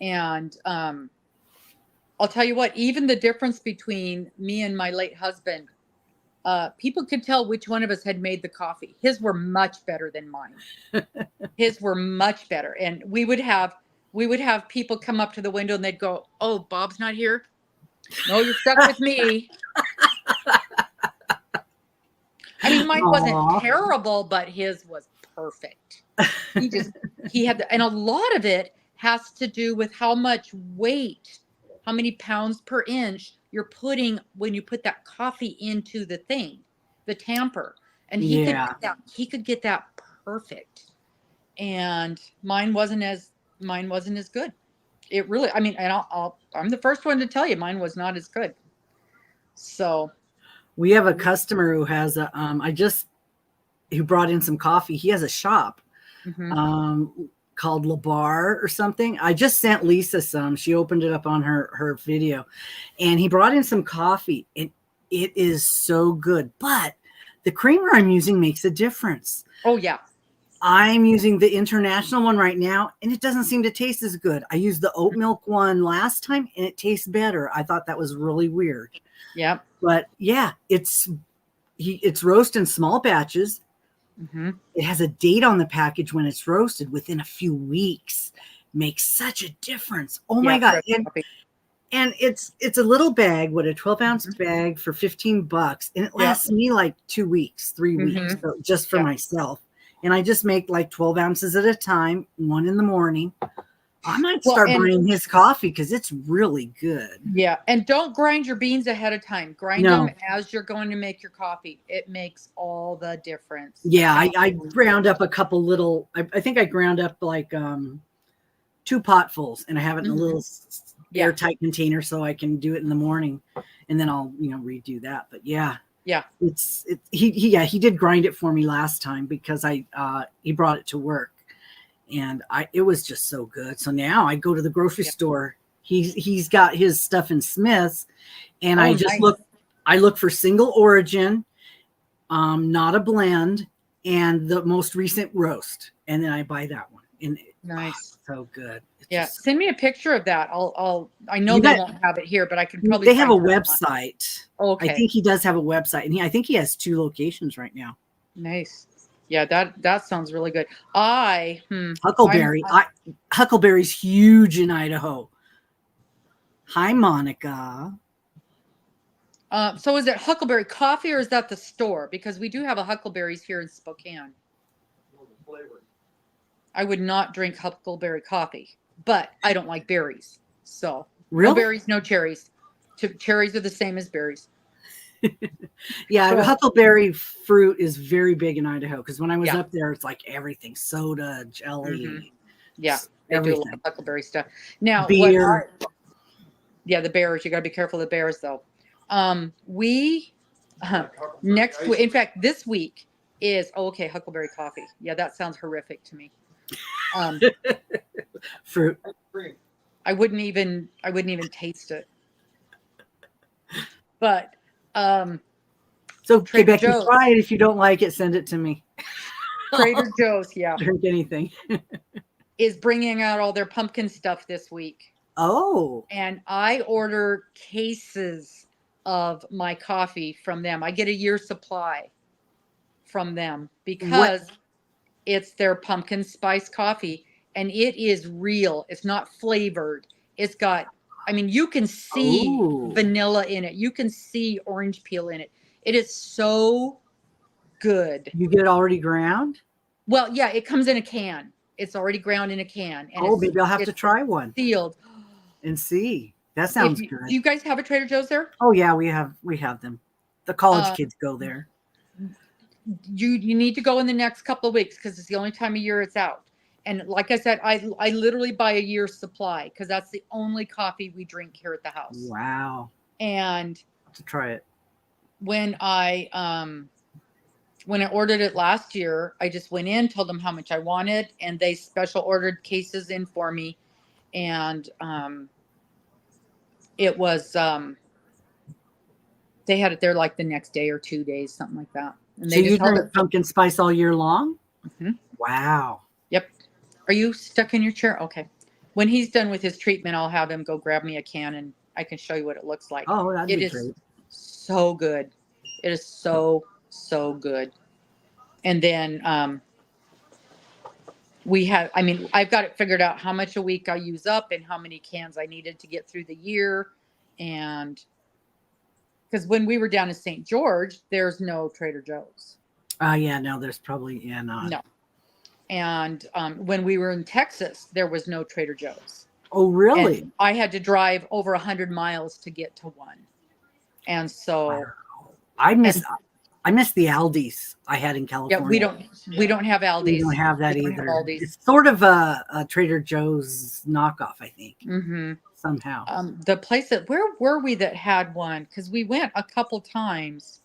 And I'll tell you what, even the difference between me and my late husband, people could tell which one of us had made the coffee. His were much better than mine. His were much better. And we would have people come up to the window and they'd go, "Oh, Bob's not here? No, you're stuck with me." I mean, mine wasn't terrible, but his was perfect. He had, and a lot of it has to do with how much weight, how many pounds per inch you're putting when you put that coffee into the thing, the tamper. And he could get that perfect. And mine wasn't as good. It really, I mean, and I'm the first one to tell you mine was not as good. So
we have a customer who has who brought in some coffee. He has a shop called Labar or something. I just sent Lisa some. She opened it up on her video, and he brought in some coffee, and it is so good. But the creamer I'm using makes a difference.
Oh yeah.
I'm using the international one right now, and it doesn't seem to taste as good. I used the oat milk one last time, and it tastes better. I thought that was really weird.
Yeah.
But yeah, it's roasted in small batches. It has a date on the package when it's roasted within a few weeks. Makes such a difference. Oh my God. And it's a little bag, a 12-ounce bag for $15. And it lasts me like 2 weeks, 3 weeks, so just for myself. And I just make like 12 ounces at a time, one in the morning. I might start buying his coffee because it's really good. Yeah.
And don't grind your beans ahead of time. Grind them as you're going to make your coffee. It makes all the difference.
Yeah. I ground up a couple little, I think I ground up like 2 potfuls, and I have it in a little airtight container so I can do it in the morning, and then I'll, redo that. But yeah.
Yeah.
He did grind it for me last time because he brought it to work. And it was just so good. So now I go to the grocery store. He's got his stuff in Smith's, and I just look for single origin, not a blend, and the most recent roast, and then I buy that one. And
nice,
so good.
Send me a picture of that. I know they won't have it here, but I can probably.
They have a website.
Okay.
I think he does have a website, and I think he has 2 locations right now.
Nice. Yeah, that sounds really good.
Huckleberry. Huckleberry's huge in Idaho. Hi, Monica.
So is it Huckleberry Coffee or is that the store? Because we do have a Huckleberry's here in Spokane. I would not drink Huckleberry coffee, but I don't like berries. So no berries, no cherries. Cherries are the same as berries.
Yeah, huckleberry fruit is very big in Idaho because when I was up there, it's like everything, soda, jelly.
Yeah, they do a lot of huckleberry stuff. Now,
beer.
The bears. You got to be careful of the bears, though. Next week, in fact, this week is Huckleberry coffee. Yeah, that sounds horrific to me.
Fruit.
I wouldn't even taste it. But
so Becky, try it. If you don't like it, send it to me.
Trader Joe's, yeah.
Drink anything.
Is bringing out all their pumpkin stuff this week.
Oh.
And I order cases of my coffee from them. I get a year's supply from them because it's their pumpkin spice coffee, and it is real. It's not flavored. It's got, I mean, you can see vanilla in it. You can see orange peel in it. It is so good.
You get it already ground?
Well, yeah, it comes in a can. It's already ground in a can. And
Maybe I'll have to try one.
Sealed.
And see. That sounds good.
Do you guys have a Trader Joe's there?
Oh yeah, we have them. The college kids go there.
You need to go in the next couple of weeks because it's the only time of year it's out. And like I said, I literally buy a year's supply because that's the only coffee we drink here at the house.
Wow.
And
I'll have to try it.
When I ordered it last year, I just went in, told them how much I wanted, and they special ordered cases in for me. And it was they had it there like the next day or 2 days, something like that. And
So
they
you
just held
drink
it.
pumpkin spice all year long?
Mhm.
Wow.
Yep. Are you stuck in your chair? Okay. When he's done with his treatment, I'll have him go grab me a can and I can show you what it looks like.
Oh, that'd be
It is
great.
so good. It is so good. And then I've got it figured out how much a week I use up and how many cans I needed to get through the year. And because when we were down in St. George, there's no Trader Joe's.
Yeah, no, there's probably not.
No. And when we were in Texas, there was no Trader Joe's.
Oh, really?
And I had to drive over 100 miles to get to one. And so
wow. I miss the Aldi's I had in California.
Yeah, we don't have Aldi's.
We don't have that
We don't
either.
have Aldi's.
It's sort of a Trader Joe's knockoff, I think.
Mm-hmm.
Somehow.
The place where were we that had one? Because we went a couple times.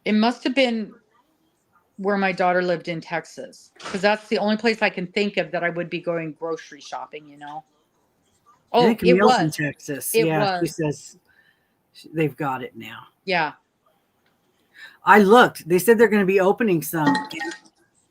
It must have been where my daughter lived in Texas, because that's the only place I can think of that I would be going grocery shopping, you know. Oh,
I think
it
Camille's
was
in Texas.
It
yeah,
was.
She says they've got it now.
Yeah.
I looked. They said they're going to be opening some.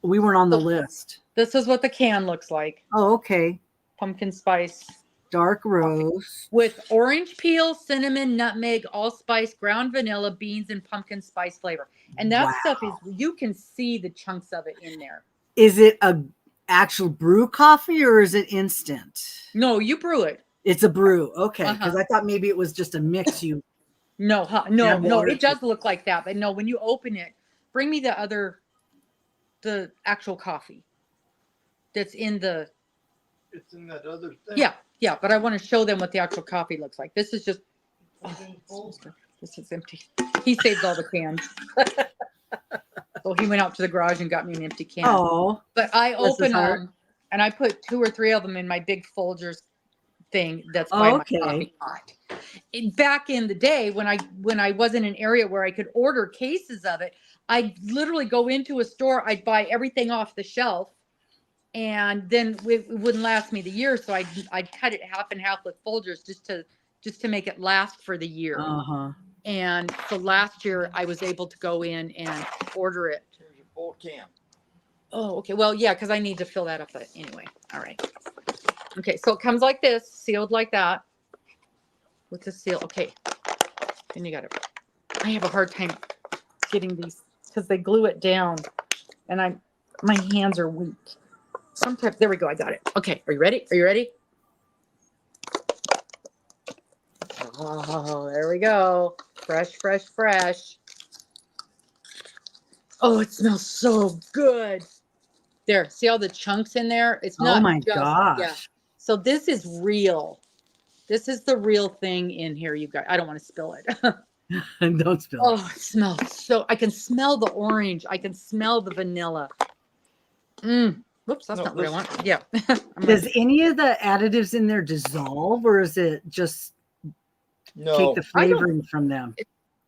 We weren't on the list.
This is what the can looks like.
Oh, okay.
Pumpkin spice.
Dark rose.
With orange peel, cinnamon, nutmeg, allspice, ground vanilla, beans, and pumpkin spice flavor. And that stuff is, you can see the chunks of it in there.
Is it a actual brew coffee or is it instant?
No, you brew it.
It's a brew. Okay. Because I thought maybe it was just a mix you.
No, it does look like that. But no, when you open it, bring me the actual coffee that's in the.
It's in that other thing.
Yeah, but I want to show them what the actual coffee looks like. This is just, this is empty. He saved all the cans. So he went out to the garage and got me an empty can.
Oh.
But I opened them and I put 2 or 3 of them in my big Folgers thing that's by my coffee pot. Back in the day when I was in an area where I could order cases of it, I'd literally go into a store, I'd buy everything off the shelf. And then it wouldn't last me the year, so I'd cut it half and half with Folgers just to make it last for the year. And so last year I was able to go in and order it.
Here's your full can.
Oh, okay. Well, yeah, because I need to fill that up anyway. All right. Okay, so it comes like this, sealed like that, with the seal. Okay. Then you got it. I have a hard time getting these because they glue it down, and my hands are weak. Sometimes, there we go. I got it. Okay. Are you ready? Oh, there we go. Fresh. Oh, it smells so good. There. See all the chunks in there? It's not.
Oh my gosh.
Yeah. So this is real. This is the real thing in here, you guys. I don't want to spill it.
Don't spill it.
Oh, it smells so. I can smell the orange. I can smell the vanilla. Whoops, that's not what I want. Yeah.
Does any of the additives in there dissolve, or is it just take the flavoring from them?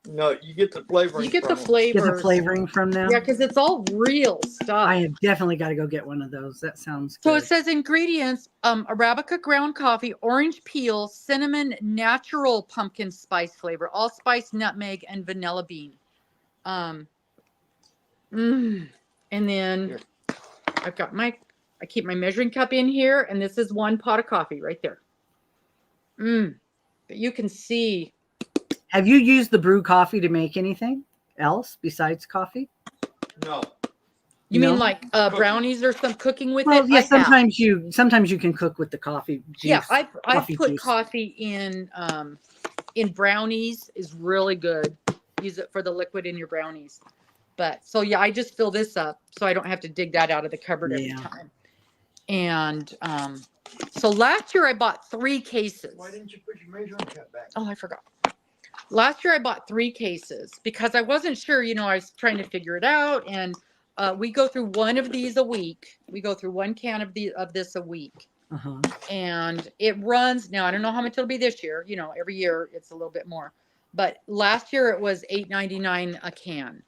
No, you get the flavoring.
You get the
from
flavors.
Get the flavoring from them?
Yeah, because it's all real stuff.
I have definitely got to go get one of those. That sounds good.
So it says ingredients: Arabica ground coffee, orange peel, cinnamon, natural pumpkin spice flavor, allspice, nutmeg, and vanilla bean. And then.
Here.
I've got I keep my measuring cup in here, and this is 1 pot of coffee right there. But you can see
Have you used the brew coffee to make anything else besides coffee?
No.
You
No?
mean like brownies or some cooking with
Well,
it?
yeah,
I have.
sometimes you can cook with the coffee juice.
Yeah, I've
coffee
put
juice.
coffee in brownies. Is really good. Use it for the liquid in your brownies. But so yeah, I just fill this up so I don't have to dig that out of the cupboard every
Yeah.
time. And so last year I bought 3 cases.
Why didn't you put your measuring cup back?
Oh, I forgot. Last year I bought 3 cases because I wasn't sure, I was trying to figure it out. And we go through one of these a week. We go through 1 can of this a week.
Uh-huh.
And it runs now. I don't know how much it'll be this year. Every year it's a little bit more. But last year it was $8.99 a can.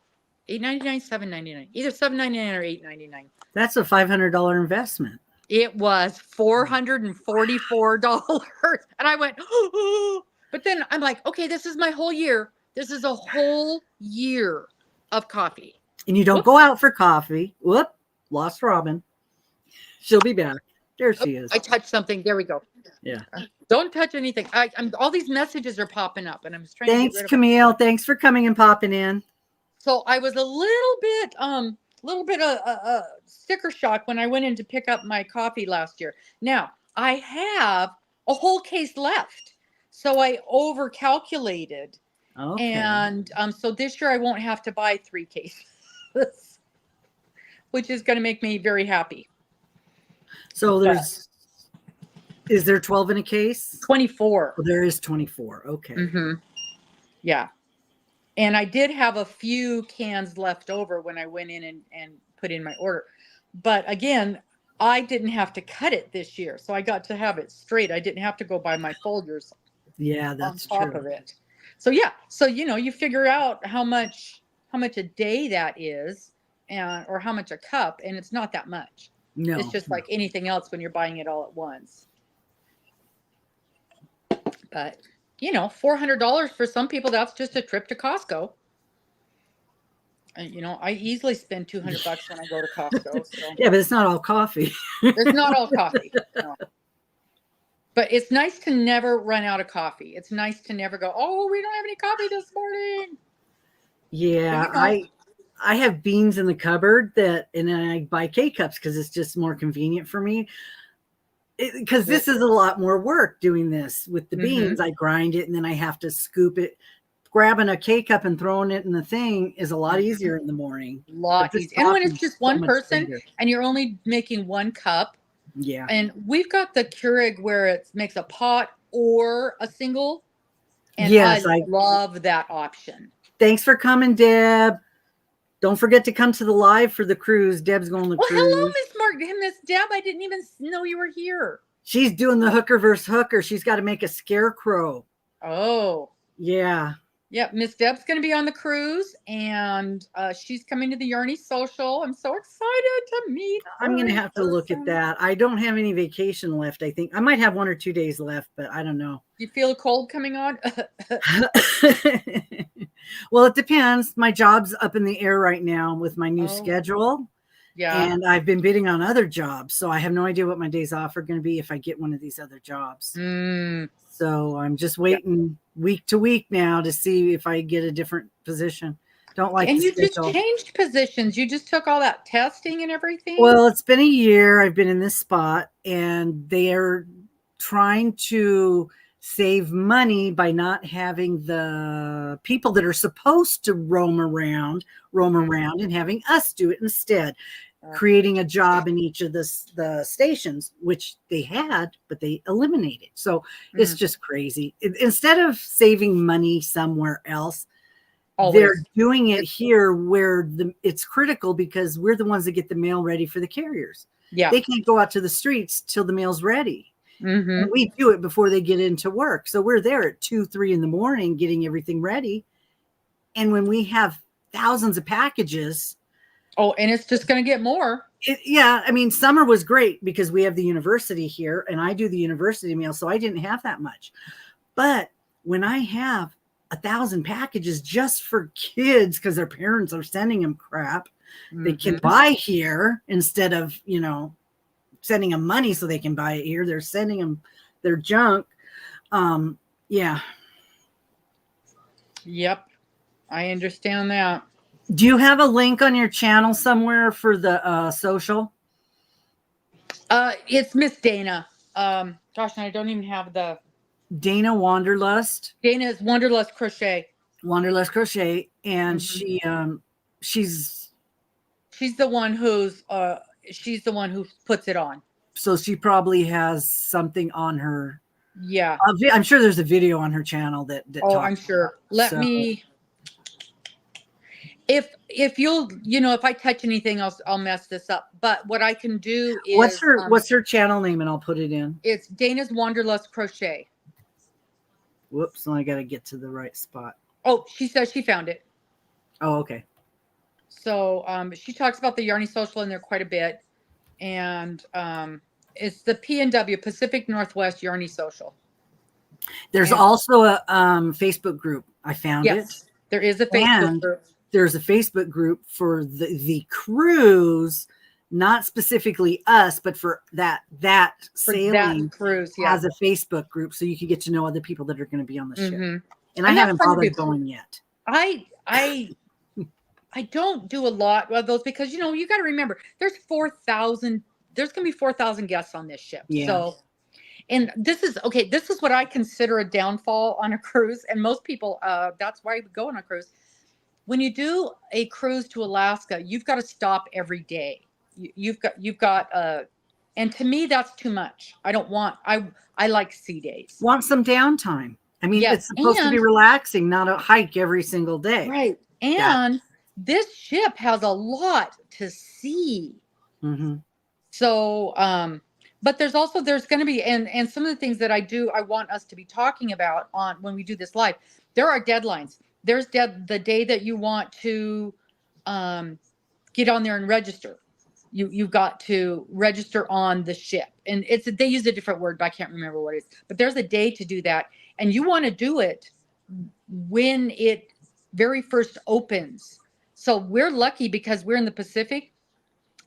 $8.99, $7.99. Either $7.99 or $8.99.
That's a $500 investment.
It was $444. And I went, oh. But then I'm like, okay, this is my whole year. This is a whole year of coffee.
And you don't go out for coffee. Whoop, lost Robin. She'll be back. There she is.
I touched something. There we go.
Yeah.
Don't touch anything. I'm all these messages are popping up, and I'm just trying to
Thanks,
get rid of
Camille. Thanks for coming and popping in.
So I was a little bit of sticker shock when I went in to pick up my coffee last year. Now I have a whole case left, so I overcalculated.
Okay.
And so this year I won't have to buy 3 cases, which is going to make me very happy.
So is there 12 in a case?
24.
Oh, there is 24. Okay.
Mm-hmm. Yeah. And I did have a few cans left over when I went in and put in my order. But again, I didn't have to cut it this year. So I got to have it straight. I didn't have to go buy my folders
Yeah, that's
on top
true.
of it. So yeah. So, you figure out how much a day that is or how much a cup. And it's not that much.
No.
It's just like anything else when you're buying it all at once. But, $400 for some people, that's just a trip to Costco. And, I easily spend $200 when I go to Costco. So.
Yeah, but it's not all coffee.
It's not all coffee. No. But it's nice to never run out of coffee. It's nice to never go, oh, we don't have any coffee this morning.
Yeah, I have beans in the cupboard and then I buy K-cups because it's just more convenient for me. Because this is a lot more work doing this with the beans. I grind it and then I have to scoop it. Grabbing a K-cup and throwing it in the thing is a lot easier in the morning.
A lot easier. And when it's just one person and you're only making 1 cup.
Yeah.
And we've got the Keurig where it makes a pot or a single. And
yes,
I love that option.
Thanks for coming, Deb. Don't forget to come to the live for the cruise. Deb's going to the cruise.
Hello, Miss Deb. I didn't even know you were here.
She's doing the hooker versus hooker. She's got to make a scarecrow.
Oh.
Yeah.
Yeah, Miss Deb's going to be on the cruise, and she's coming to the Yarny Social. I'm so excited to meet her.
I'm going to have to look at that. I don't have any vacation left, I think. I might have 1 or 2 days left, but I don't know.
You feel a cold coming on?
Well, it depends. My job's up in the air right now with my new schedule.
Yeah.
And I've been bidding on other jobs. So I have no idea what my days off are going to be if I get one of these other jobs. So I'm just waiting week to week now to see if I get a different position. Don't like.
And you just changed positions. You just took all that testing and everything.
Well, it's been a year I've been in this spot, and they're trying to save money by not having the people that are supposed to roam around and having us do it instead. Creating a job in each of the stations, which they had, but they eliminated. So it's just crazy. Instead of saving money somewhere else, they're doing it here where it's critical because we're the ones that get the mail ready for the carriers.
Yeah.
They can't go out to the streets till the mail's ready. We do it before they get into work. So we're there at 2, 3 in the morning getting everything ready. And when we have thousands of packages.
Oh, and it's just going to get more.
Yeah. I mean, summer was great because we have the university here and I do the university mail. So I didn't have that much. But when I have 1,000 packages just for kids, because their parents are sending them crap, they can buy here instead of, sending them money so they can buy it here. They're sending them their junk. Yeah.
Yep. I understand that.
Do you have a link on your channel somewhere for the social?
It's Miss Dana. Gosh, and I don't even have the
Dana Wanderlust.
Dana's Wanderlust Crochet.
Wanderlust Crochet, and
Mhm.
she's
She's the one who puts it on.
so she probably has something on her.
Yeah.
I'm sure there's a video on her channel that
Oh,
talks
I'm sure.
about it.
If you'll, if I touch anything else, I'll mess this up. But what I can do
What's
is
her channel name, and I'll put it in.
it's Dana's Wanderlust Crochet.
Whoops, I got to get to the right spot.
Oh, she says she found it.
Oh, okay.
So she talks about the Yarny Social in there quite a bit. And it's the PNW, Pacific Northwest Yarny Social.
There's
And
also a Facebook group. I found
yes, there is a Facebook group.
There's a Facebook group for the cruise, not specifically us, but for that sailing
cruise. Yeah.
has a Facebook group, so you can get to know other people that are going to be on the ship.
Mhm.
And I haven't bothered going yet.
I don't do a lot of those because you got to remember there's going to be 4,000 guests on this ship.
Yeah.
So, and this is what I consider a downfall on a cruise, and most people that's why we go on a cruise. When you do a cruise to Alaska, you've got to stop every day. You've got and to me that's too much. I don't want I like sea days.
Want some downtime. I mean,
Yes,
it's supposed to be relaxing, not a hike every single day.
Right. And this ship has a lot to see.
Mm-hmm.
So, but there's going to be, and some of the things that I want us to be talking about when we do this live, there are deadlines. There's the day that you want to get on there and register. You've got to register on the ship, and they use a different word, but I can't remember what it is. But there's a day to do that, and you want to do it when it very first opens. So we're lucky because we're in the Pacific,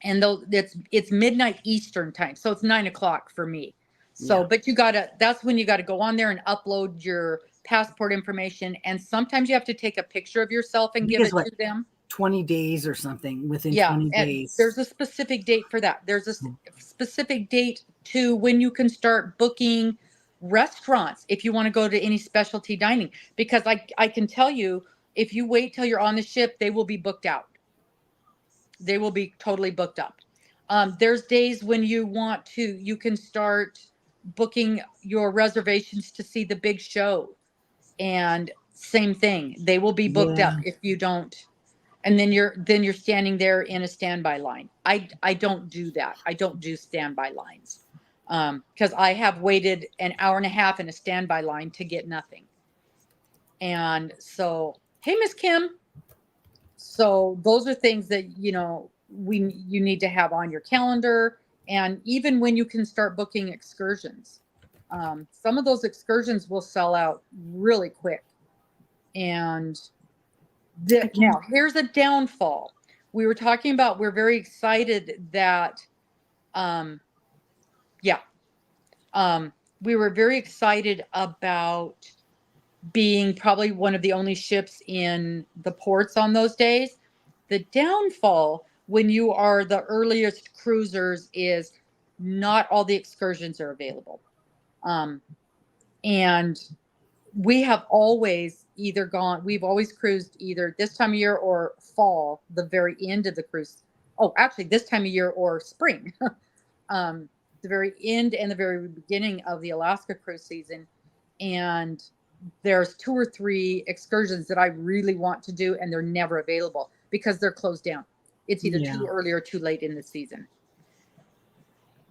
and though it's midnight Eastern time, so it's 9:00 for me. So,
Yeah.
but that's when you got to go on there and upload your passport information, and sometimes you have to take a picture of yourself and give it to them.
20 days or something within 20 days.
There's a specific date for that. There's a specific date to when you can start booking restaurants if you want to go to any specialty dining, because I can tell you, if you wait till you're on the ship, they will be booked out. They will be totally booked up. There's days when you can start booking your reservations to see the big show, and same thing, they will be booked up if you don't. And then you're standing there in a standby line. I don't do that. I don't do standby lines because I have waited an hour and a half in a standby line to get nothing. And so, hey, Miss Kim. So those are things that you need to have on your calendar, and even when you can start booking excursions, some of those excursions will sell out really quick. And now here's a downfall. We were talking about, we're very excited that, we were very excited about being probably one of the only ships in the ports on those days. The downfall when you are the earliest cruisers is not all the excursions are available. And we have always we've always cruised either this time of year or fall, the very end of the cruise. Oh, actually this time of year or spring, the very end and the very beginning of the Alaska cruise season. And there's 2 or 3 excursions that I really want to do, and they're never available because they're closed down. It's either too early or too late in the season.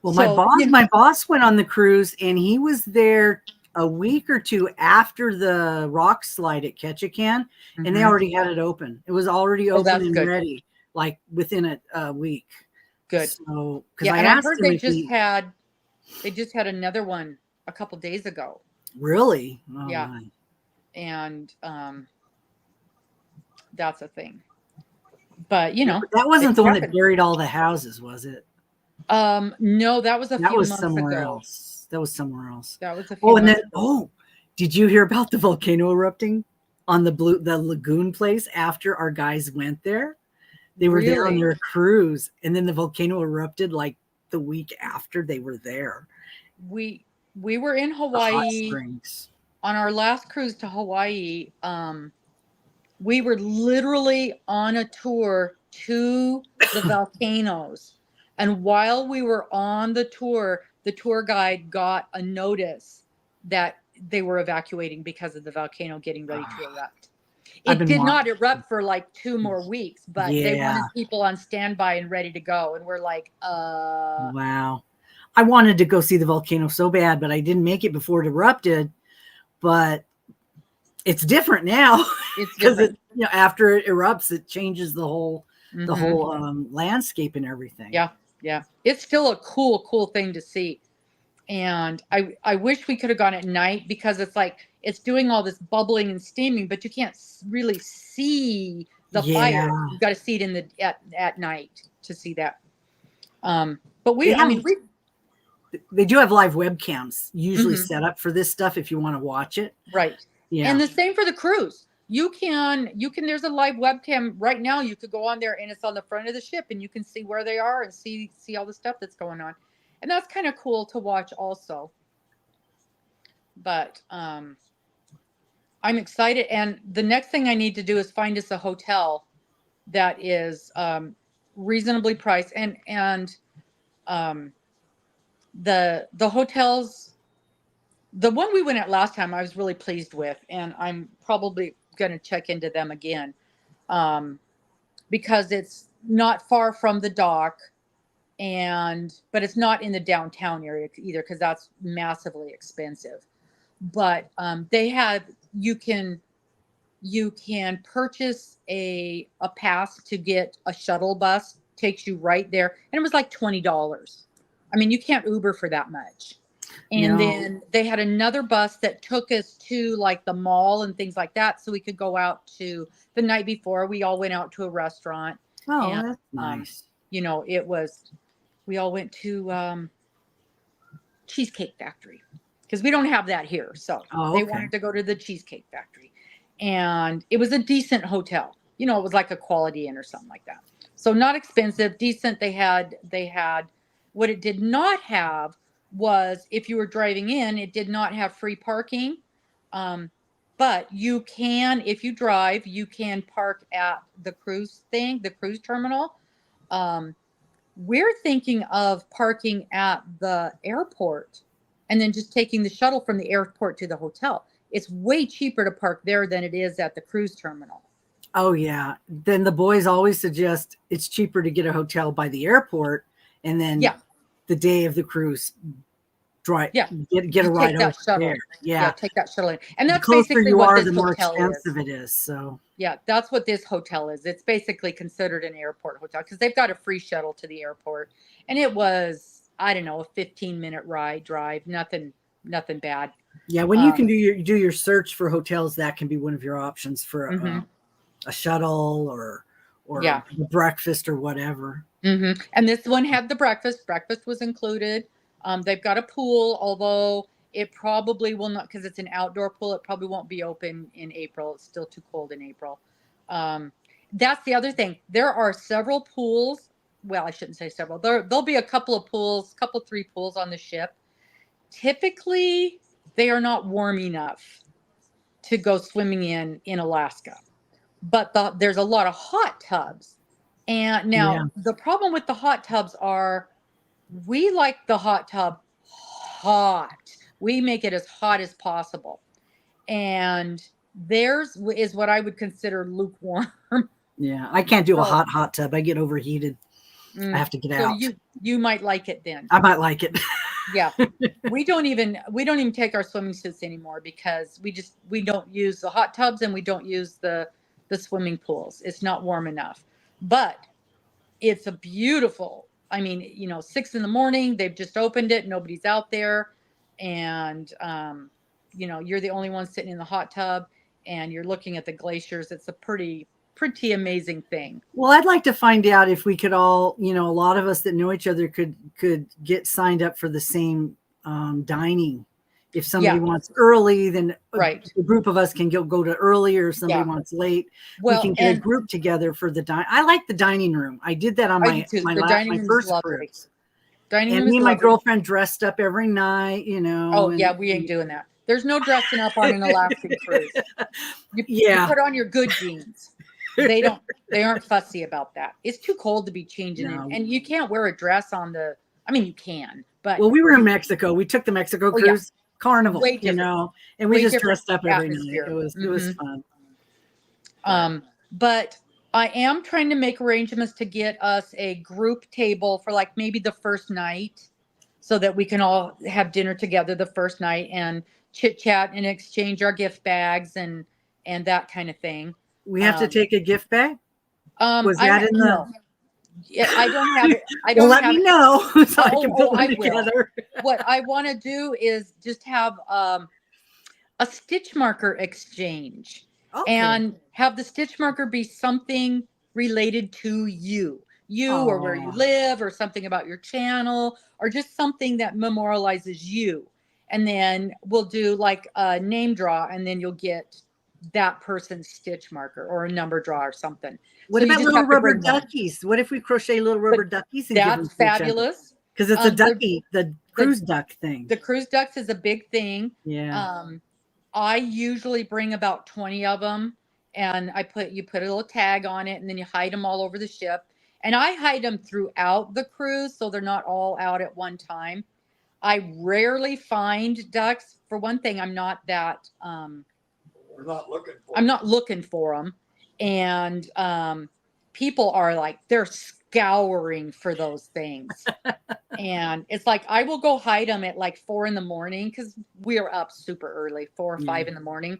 Well, my boss went on the cruise, and he was there a week or 2 after the rock slide at Ketchikan, and they already had it open. It was already open and ready, like within a week.
Good.
So,
and I heard they just had another one a couple days ago.
Really? Oh,
yeah.
My.
And that's a thing. But
that wasn't the one that buried all the houses, was it?
No, that was a few months
somewhere
ago.
else. That was somewhere else.
That was a few months ago.
Did you hear about the volcano erupting? on the lagoon place after our guys went there. They were there on
Really?
their cruise, and then the volcano erupted like the week after they were there.
We were in
The hot
Hawaii
springs.
on our last cruise to Hawaii. We were literally on a tour to the volcanoes. And while we were on the tour guide got a notice that they were evacuating because of the volcano getting ready to erupt.
I've
It
been
did not
watching.
erupt for like 2 more weeks, but they
Yeah.
wanted people on standby and ready to go. And we're like,
Wow. I wanted to go see the volcano so bad, but I didn't make it before it erupted. But it's different now
it's
because
different.
after it erupts, it changes the whole
Mhm.
landscape and everything.
Yeah. Yeah. It's still a cool thing to see. And I wish we could have gone at night because it's like it's doing all this bubbling and steaming, but you can't really see the fire.
Yeah.
You've got to see it in the at night to see that. But
They
I mean,
They do have live webcams usually
Mhm.
set up for this stuff if you want to watch it.
right.
Yeah.
And the same for the cruise. You can there's a live webcam right now. You could go on there and it's on the front of the ship and you can see where they are and see all the stuff that's going on. And that's kind of cool to watch also. But I'm excited. And the next thing I need to do is find us a hotel that is reasonably priced. And the hotels, the one we went at last time, I was really pleased with, and I'm probably going to check into them again because it's not far from the dock, but it's not in the downtown area either because that's massively expensive. But they have you can purchase a pass to get a shuttle bus, takes you right there, and it was like $20. I mean, you can't Uber for that much. And then they had another bus that took us to like the mall and things like that, so we could go out to the night before. We all went out to a restaurant.
Oh,
And
that's nice.
We all went to Cheesecake Factory because we don't have that here. So they wanted to go to the Cheesecake Factory. And it was a decent hotel. It was like a Quality Inn or something like that. So not expensive, decent. They had what it did not have was if you were driving in, it did not have free parking. But you can, if you drive, you can park at the cruise terminal. We're thinking of parking at the airport and then just taking the shuttle from the airport to the hotel. It's way cheaper to park there than it is at the cruise terminal.
Oh, yeah. Then the boys always suggest it's cheaper to get a hotel by the airport and then the day of the cruise, get a ride over there. Yeah.
Take that shuttle in. And that's
the closer
basically
you
what
are,
this
the more
hotel
expensive
is.
it is. So
yeah, that's what this hotel is. It's basically considered an airport hotel because they've got a free shuttle to the airport. And it was, I don't know, a 15-minute drive. Nothing bad.
Yeah, when you can do your search for hotels, that can be one of your options for a shuttle or breakfast or whatever.
Mm-hmm. And this one had the breakfast. Breakfast was included. They've got a pool, although it probably will not, because it's an outdoor pool. It probably won't be open in April. It's still too cold in April. That's the other thing. There are several pools. Well, I shouldn't say several. There'll be a couple of pools, 3 pools on the ship. Typically, they are not warm enough to go swimming in Alaska. But there's a lot of hot tubs. And now the problem with the hot tubs are we like the hot tub hot. We make it as hot as possible. And theirs is what I would consider lukewarm.
Yeah, I can't do a hot tub. I get overheated. I have to get out.
So you might like it then.
I might like it.
Yeah. We don't even take our swimming suits anymore because we don't use the hot tubs and we don't use the swimming pools. It's not warm enough. But it's a beautiful, 6 a.m, they've just opened it, nobody's out there, and you're the only one sitting in the hot tub and you're looking at the glaciers. It's a pretty amazing thing.
Well, I'd like to find out if we could all, a lot of us that know each other could get signed up for the same dining If somebody wants early, then
Right.
a group of us can go to early, or if somebody wants late, we can get a group together for the I like the dining room. I did that on my first cruise.
Dining
and
room
me
is
and my
lovely.
girlfriend dressed up every night, you know.
Oh, yeah, we ain't doing that. There's no dressing up on an Alaskan cruise. You put on your good jeans. They aren't fussy about that. It's too cold to be changing in. And you can't wear a dress on the, I mean, you can, but.
Well, we were in Mexico. We took the Mexico cruise carnival, you know, and we just dressed up every night. It was fun.
But I am trying to make arrangements to get us a group table for like maybe the first night so that we can all have dinner together the first night and chit chat and exchange our gift bags and that kind of thing.
We have to take a gift bag? Was that in the...
No. I don't have it. I don't
let me know so I can put it together.
What I want to do is just have a stitch marker exchange and have the stitch marker be something related to you or where you live or something about your channel or just something that memorializes you. And then we'll do like a name draw and then you'll get that person's stitch marker or a number draw or something.
What about little rubber duckies? What if we crochet little rubber duckies? And
that's fabulous.
Because it's a ducky, the cruise duck thing.
The cruise ducks is a big thing.
Yeah.
I usually bring about 20 of them and you put a little tag on it and then you hide them all over the ship. And I hide them throughout the cruise so they're not all out at one time. I rarely find ducks. For one thing, I'm not that...
We're not looking for them.
I'm not looking for them. And people are like, they're scouring for those things. And it's like, I will go hide them at like 4 a.m. because we are up super early, 4 or 5 in the morning.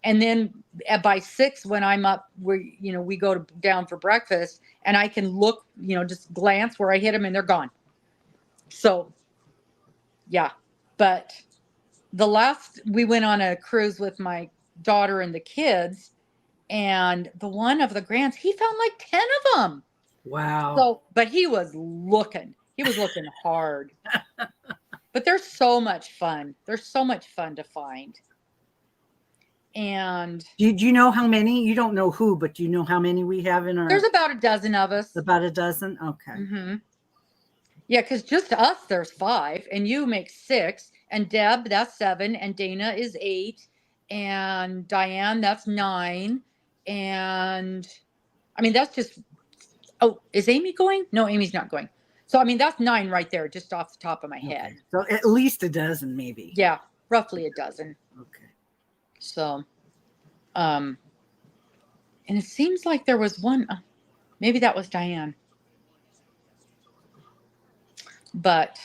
And then by 6, when I'm up, we go down for breakfast and I can look, just glance where I hit them and they're gone. So, yeah. But we went on a cruise with my daughter and the kids. And the one of the Grants, he found like 10 of them.
Wow.
So, but he was looking hard. But they're so much fun. They're so much fun to find. And
do you know how many? You don't know who, but do you know how many we have in our...
There's about a dozen of us.
About a dozen? Okay.
Mm-hmm. Yeah, because just us, there's 5. And you make 6. And Deb, that's 7. And Dana is 8. And Diane, that's 9. And I mean, that's just... Oh, is Amy going? No, Amy's not going. So, I mean, that's 9 right there, just off the top of my head.
So at least a dozen, maybe.
Yeah, roughly a dozen.
Okay.
So, and it seems like there was one, maybe that was Diane. But,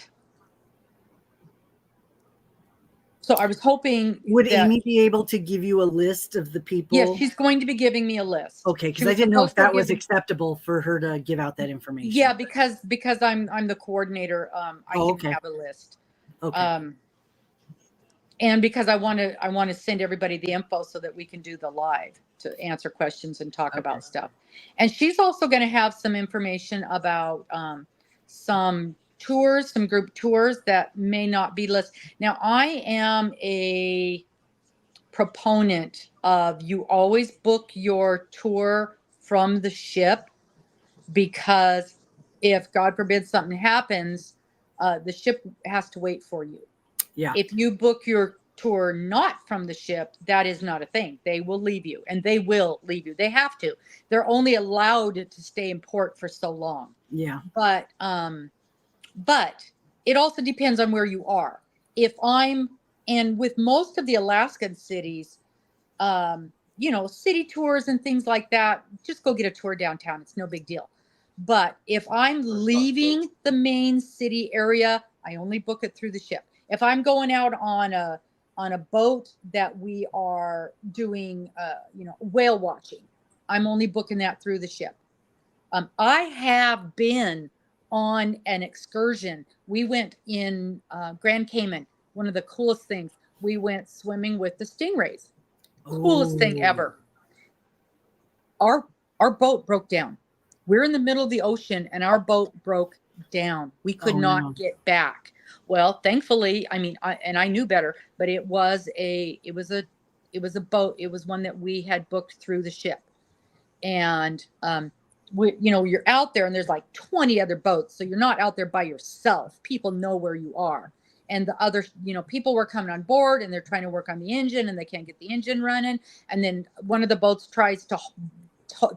so I was hoping.
Would Amy be able to give you a list of the people?
Yes, she's going to be giving me a list.
Okay, because I didn't know if that was acceptable for her to give out that information.
Yeah, because I'm the coordinator, I can have a list.
Okay.
And because I want to send everybody the info so that we can do the live to answer questions and talk about stuff. And she's also going to have some information about some tours, some group tours that may not be listed. Now, I am a proponent of you always book your tour from the ship, because if God forbid something happens, the ship has to wait for you.
Yeah.
If you book your tour not from the ship, that is not a thing. They will leave you, and they will leave you. They have to. They're only allowed to stay in port for so long.
Yeah.
But it also depends on where you are. And with most of the Alaskan cities, city tours and things like that, just go get a tour downtown. It's no big deal. But if I'm leaving the main city area, I only book it through the ship. If I'm going out on a boat that we are doing, whale watching, I'm only booking that through the ship. I have been on an excursion. We went in Grand Cayman. One of the coolest things. We went swimming with the stingrays. Coolest thing ever. Our boat broke down. We're in the middle of the ocean and our boat broke down. We could not get back. Well, thankfully, I mean, I knew better, but it was a boat. It was one that we had booked through the ship. And you're out there and there's like 20 other boats, so you're not out there by yourself. People know where you are, and the other people were coming on board and they're trying to work on the engine and they can't get the engine running, and then one of the boats tries to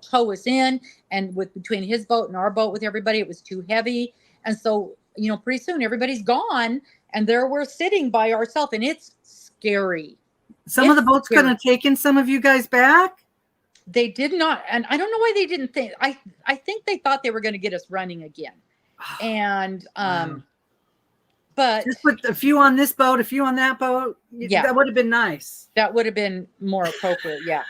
tow us in, and between his boat and our boat with everybody, it was too heavy, and so pretty soon everybody's gone and there we're sitting by ourselves, and it's scary.
Some of the boats couldn't have taken some of you guys back.
They did not, and I don't know why they didn't think. I think they thought they were going to get us running again, and but
just put a few on this boat, a few on that boat. Yeah, that would have been nice.
That would have been more appropriate. Yeah,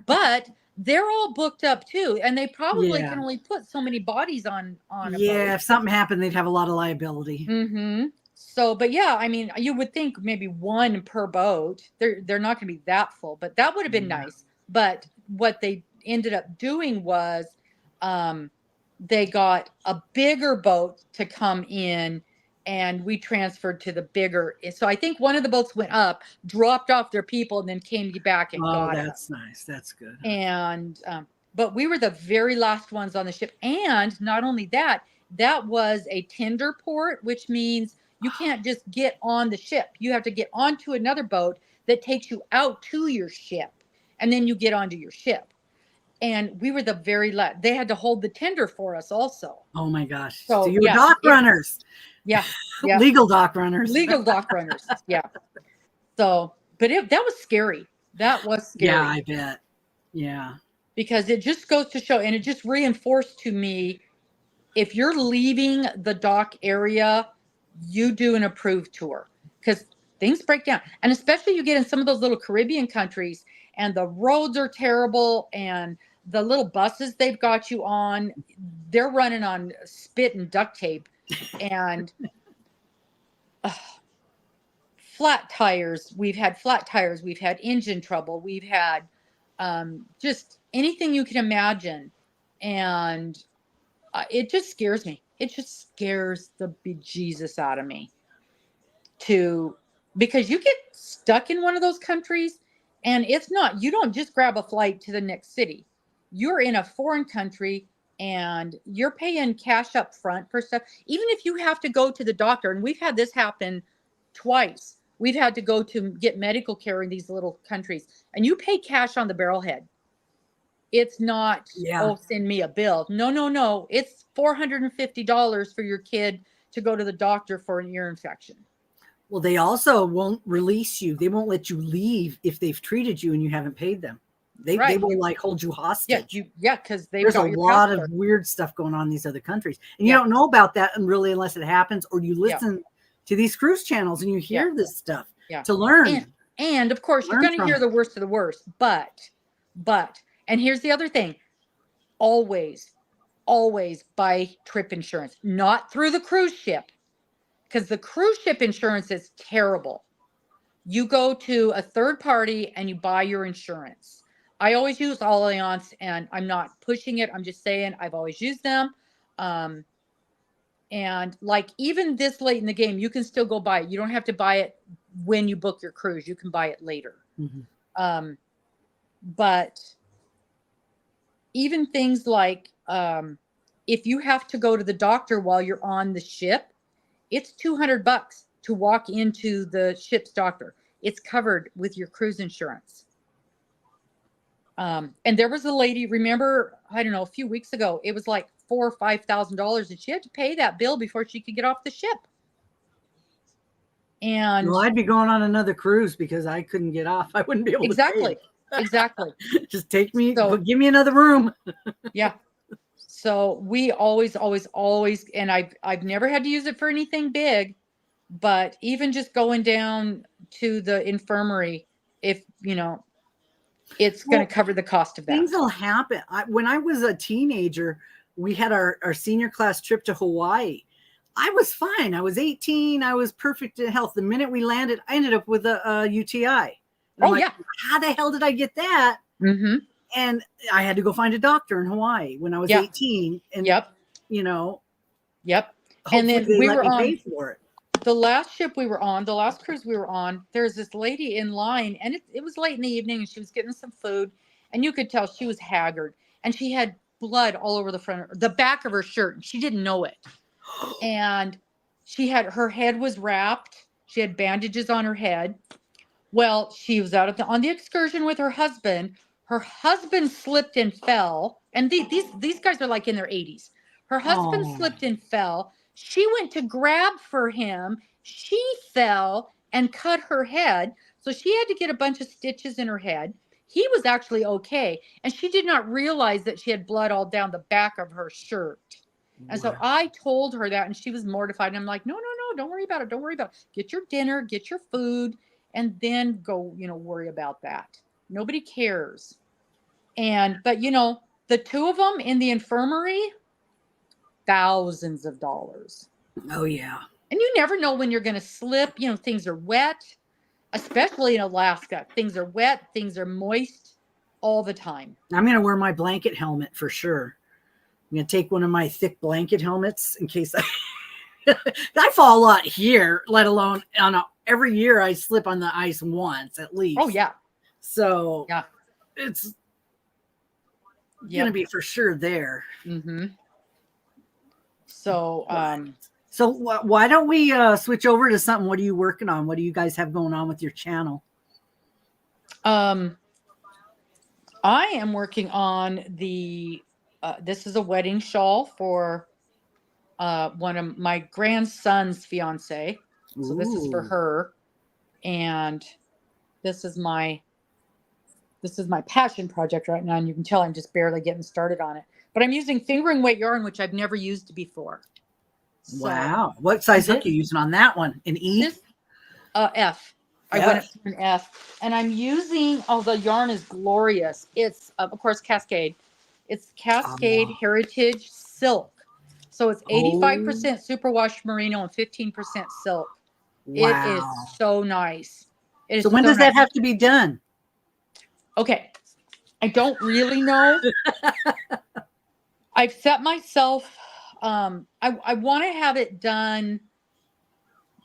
but they're all booked up too, and they probably can only put so many bodies on a boat.
If something happened, they'd have a lot of liability.
Mm-hmm. So, but yeah, I mean, you would think maybe one per boat. They're not going to be that full, but that would have been nice. But what they ended up doing was they got a bigger boat to come in, and we transferred to the bigger. So I think one of the boats went up, dropped off their people, and then came back and got us.
Oh, that's nice. That's good.
And but we were the very last ones on the ship. And not only that, that was a tender port, which means you can't just get on the ship. You have to get onto another boat that takes you out to your ship, and then you get onto your ship. And we were the very last. They had to hold the tender for us also.
Oh my gosh. So you were dock runners.
Yeah.
Legal dock runners.
Legal dock runners. Yeah. So, but that was scary. That was scary.
Yeah, I bet. Yeah.
Because it just goes to show, and it just reinforced to me, if you're leaving the dock area, you do an approved tour, because things break down. And especially you get in some of those little Caribbean countries and the roads are terrible, and the little buses they've got you on, they're running on spit and duct tape, and flat tires. We've had flat tires. We've had engine trouble. We've had just anything you can imagine. And it just scares me. It just scares the bejesus out of me, because you get stuck in one of those countries, and you don't just grab a flight to the next city. You're in a foreign country and you're paying cash up front for stuff. Even if you have to go to the doctor, and we've had this happen twice. We've had to go to get medical care in these little countries, and you pay cash on the barrelhead. It's not, send me a bill. No. It's $450 for your kid to go to the doctor for an ear infection. Well,
they also won't release you. They won't let you leave if they've treated you and you haven't paid them. They will like hold you hostage.
Because
there's a lot of weird stuff going on in these other countries, and you don't know about that unless it happens, or you listen to these cruise channels and you hear this stuff to learn.
And of course, you're going to hear the worst of the worst. But, and here's the other thing: always buy trip insurance, not through the cruise ship. Because the cruise ship insurance is terrible. You go to a third party and you buy your insurance. I always use Allianz, and I'm not pushing it. I'm just saying I've always used them. And like even this late in the game, you can still go buy it. You don't have to buy it when you book your cruise. You can buy it later. Mm-hmm. But even things like if you have to go to the doctor while you're on the ship, it's $200 to walk into the ship's doctor. It's covered with your cruise insurance. And there was a lady, remember, I don't know, a few weeks ago, it was like $4,000 or $5,000, and she had to pay that bill before she could get off the ship. And
I'd be going on another cruise because I couldn't get off. I wouldn't be able to pay.
Exactly.
Just take me, give me another room.
Yeah. So we always, and I've never had to use it for anything big, but even just going down to the infirmary, if it's going to cover the cost of that.
Things will happen. When I was a teenager, we had our senior class trip to Hawaii. I was fine. I was 18. I was perfect in health. The minute we landed, I ended up with a UTI. How the hell did I get that? Mm-hmm. And I had to go find a doctor in Hawaii when I was 18. And,
and then we were pay for it. the last ship we were on, the last cruise we were on, there's this lady in line, and it was late in the evening, and she was getting some food, and you could tell she was haggard, and she had blood all over the back of her shirt, and she didn't know it. And her head was wrapped. She had bandages on her head. Well, she was out on the excursion with her husband. Her husband slipped and fell, and these guys are like in their 80s. Her husband slipped and fell. She went to grab for him. She fell and cut her head. So she had to get a bunch of stitches in her head. He was actually okay. And she did not realize that she had blood all down the back of her shirt. And so I told her that, and she was mortified. And I'm like, no, don't worry about it. Don't worry about it. Get your dinner, get your food, and then go, worry about that. Nobody cares. But the two of them in the infirmary, thousands of dollars.
Oh, yeah.
And you never know when you're going to slip. Things are wet, especially in Alaska. Things are wet. Things are moist all the time.
I'm going to wear my blanket helmet for sure. I'm going to take one of my thick blanket helmets in case I fall a lot here, let alone every year I slip on the ice once at least.
Oh, yeah.
So
yeah,
it's going to be for sure there.
Mm-hmm. So,
so why don't we switch over to something? What are you working on? What do you guys have going on with your channel?
I am working on this is a wedding shawl for one of my grandson's fiance. So this is for her. And this is my passion project right now. And you can tell I'm just barely getting started on it. But I'm using fingering weight yarn, which I've never used before. So,
wow. What size hook are you using on that one? An E?
F. I went up to an F. And I'm using, the yarn is glorious. It's, of course, Cascade. It's Cascade Heritage Silk. So it's 85% superwash merino and 15% silk.
Wow.
It is so nice.
So when does that have to be done?
Okay. I don't really know. I've set myself, I want to have it done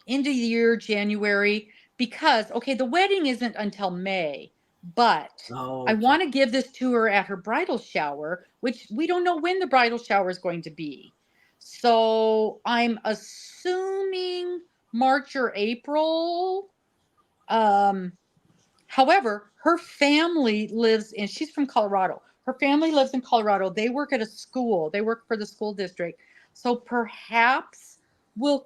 into the year January because, the wedding isn't until May, but I want to give this to her at her bridal shower, which we don't know when the bridal shower is going to be. So I'm assuming March or April. However, her family she's from Colorado. Her family lives in Colorado. They work at a school. They work for the school district. So perhaps we'll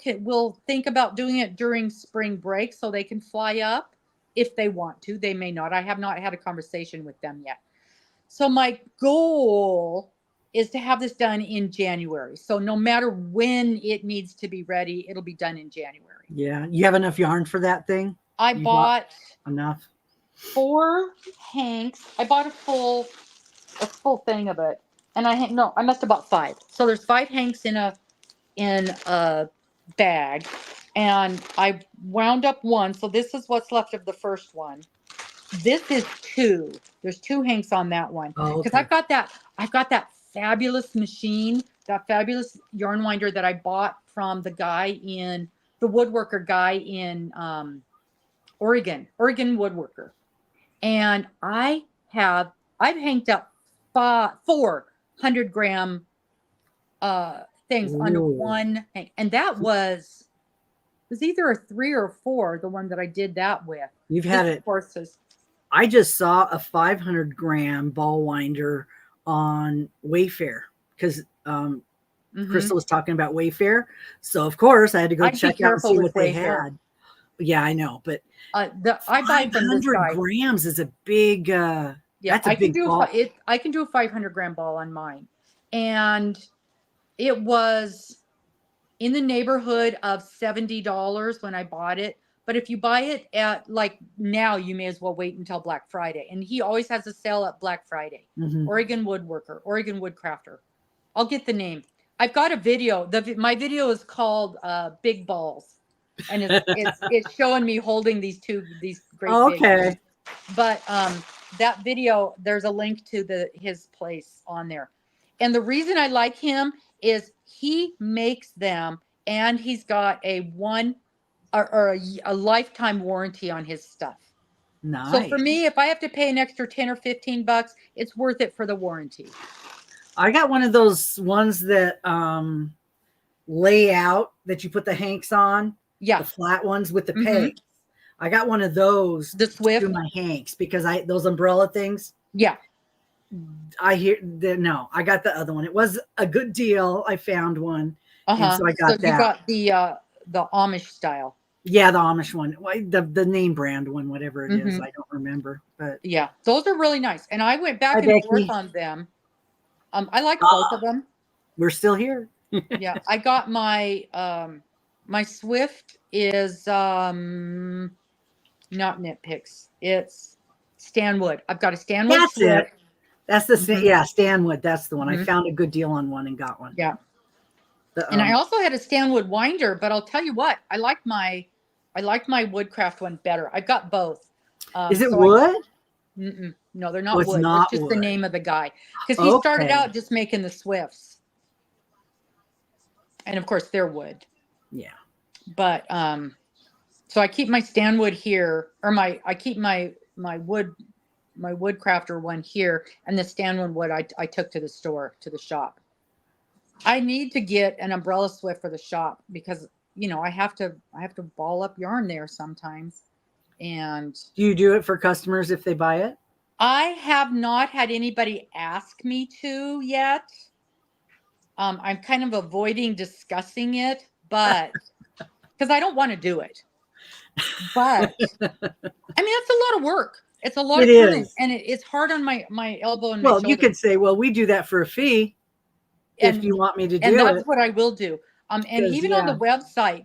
think about doing it during spring break so they can fly up if they want to. They may not. I have not had a conversation with them yet. So my goal is to have this done in January. So no matter when it needs to be ready, it'll be done in January.
Yeah. You have enough yarn for that thing?
I bought
enough.
4 hanks. I bought a full thing of it, and I must have bought 5. So there's 5 hanks in a bag, and I wound up one. So this is what's left of the first one. This is 2. There's 2 hanks on that one because I've got that fabulous machine, that fabulous yarn winder that I bought from the woodworker guy in Oregon woodworker. And I've hanked up 400-gram things under one hank. And that was either a 3 or 4, the one that I did that with.
You've had it. I just saw a 500-gram ball winder on Wayfair because Crystal was talking about Wayfair. So, of course, I had to go check out and see what they had. Yeah, I know. But I buy from this guy. 500 grams is a big, that's a big ball.
I can do a 500-gram ball on mine. And it was in the neighborhood of $70 when I bought it. But if you buy it at now, you may as well wait until Black Friday. And he always has a sale at Black Friday. Mm-hmm. Oregon Woodworker, Oregon Woodcrafter. I'll get the name. I've got a video. My video is called Big Balls. And it's showing me holding these great big. But that video, there's a link to his place on there. And the reason I like him is he makes them, and he's got a 1 or a lifetime warranty on his stuff.
Nice.
So for me, if I have to pay an extra 10 or 15 bucks, it's worth it for the warranty.
I got one of those ones that lay out that you put the hanks on.
Yeah.
The flat ones with the
Mhm.
pegs. I got one of those
The Swift?
to do my hanks because those umbrella things.
Yeah.
I got the other one. It was a good deal. I found one. And so I got that.
You got the Amish style.
Yeah, the Amish one. The name brand one, whatever it is.
Mhm.
I don't remember. But
Yeah, those are really nice. And I went back
Hi,
and forth
Becky.
on them. I like both of them.
we're still here.
Yeah, I got my my Swift is not Knit Picks. It's Stanwood. I've got a Stanwood
That's
Swift.
it. That's the
Mhm.
yeah, Stanwood. That's the one. I
Mhm.
found a good deal on one and got one.
Yeah.
And
I also had a Stanwood winder, but I'll tell you what, I like my Woodcraft one better. I've got both.
Is it wood?
No, they're not
it's
wood.
not
It's just
wood.
the name of the guy. Because he started
Okay.
out just making the Swifts. And of course they're wood.
Yeah.
But so I keep my Stanwood here, or I keep my Woodcrafter one here, and the Stanwood wood I took to the store, to the shop. I need to get an umbrella Swift for the shop because I have to ball up yarn there sometimes. And
Do you do it for customers if they buy it?
I have not had anybody ask me to yet. I'm kind of avoiding discussing it, but because I don't want to do it. But I mean, that's a lot of work. It's a lot of time, and it's hard on my elbow and my shoulder.
Well, you could say, well, we do that for a fee if you want me to do it.
And that's what I will do. And even on the website,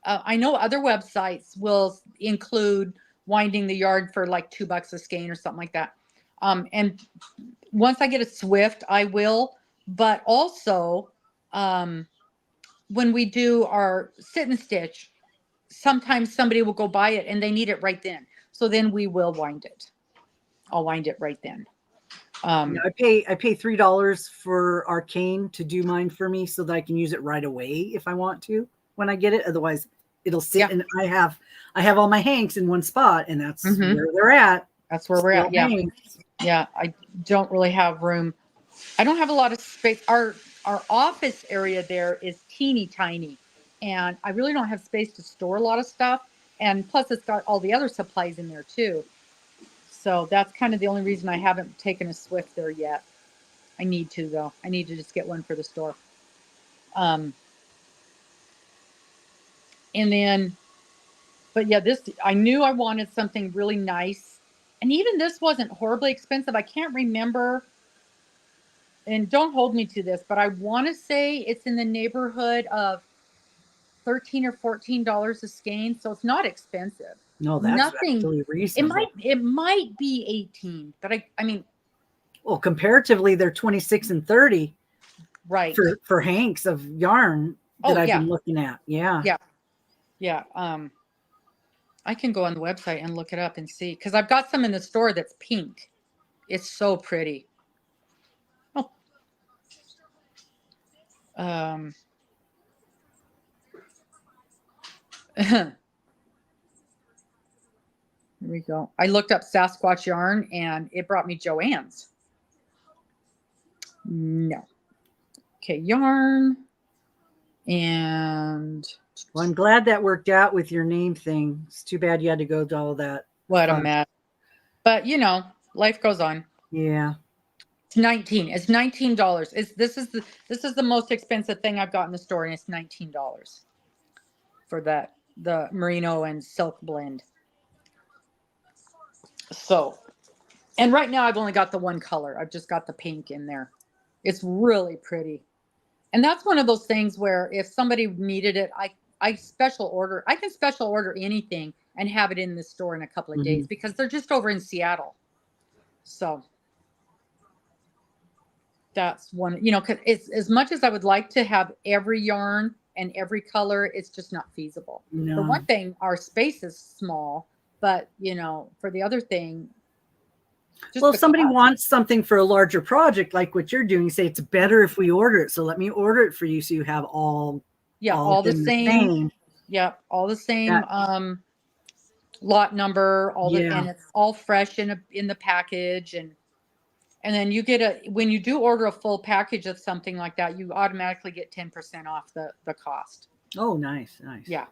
I know other websites will include winding the yard for like $2 a skein or something like that. And once I get a Swift, I will. But also, when we do our sit and stitch, sometimes somebody will go buy it and they need it right then. So then we will wind it. I'll wind it right then.
I pay $3 for Arcane to do mine for me so that I can use it right away if I want to when I get it. Otherwise, it'll sit and I have all my hanks in one spot, and that's where they're at.
That's where we're at. Yeah.
Hanks.
Yeah. I don't really have room. I don't have a lot of space. Our office area there is teeny tiny, and I really don't have space to store a lot of stuff. And plus, it's got all the other supplies in there too. So that's kind of the only reason I haven't taken a Swift there yet. I need to, though. I need to just get one for the store. And then, but yeah, I knew I wanted something really nice. And even this wasn't horribly expensive. I can't remember. And don't hold me to this, but I want to say it's in the neighborhood of $13 or $14 a skein. So it's not expensive.
No, that's actually reasonable.
It might be 18, but I mean,
well, comparatively, they're 26 and 30,
right?
For hanks of yarn that I've been looking at. Yeah.
I can go on the website and look it up and see, because I've got some in the store that's pink. It's so pretty. Here we go. I looked up Sasquatch yarn and it brought me Joann's. No. Okay, yarn. And
well, I'm glad that worked out with your name thing. It's too bad you had to go to all that.
What a mess. But life goes on.
Yeah.
It's $19. It's $19. This is the most expensive thing I've got in the store, and it's $19 for the merino and silk blend. So, and right now I've only got the one color. I've just got the pink in there. It's really pretty. And that's one of those things where if somebody needed it, I can special order anything and have it in the store in a couple of days, because they're just over in Seattle. So that's one, cause it's, as much as I would like to have every yarn and every color, it's just not feasible.
No.
For one thing, our space is small, but for the other thing,
well, if somebody wants something for a larger project like what you're doing, say it's better if we order it. So let me order it for you so you have all
the same. Yep. All the same
That-
lot number,
Yeah.
and it's all fresh in the package, and then you get when you do order a full package of something like that, you automatically get 10% off the cost.
Oh, nice.
Yeah.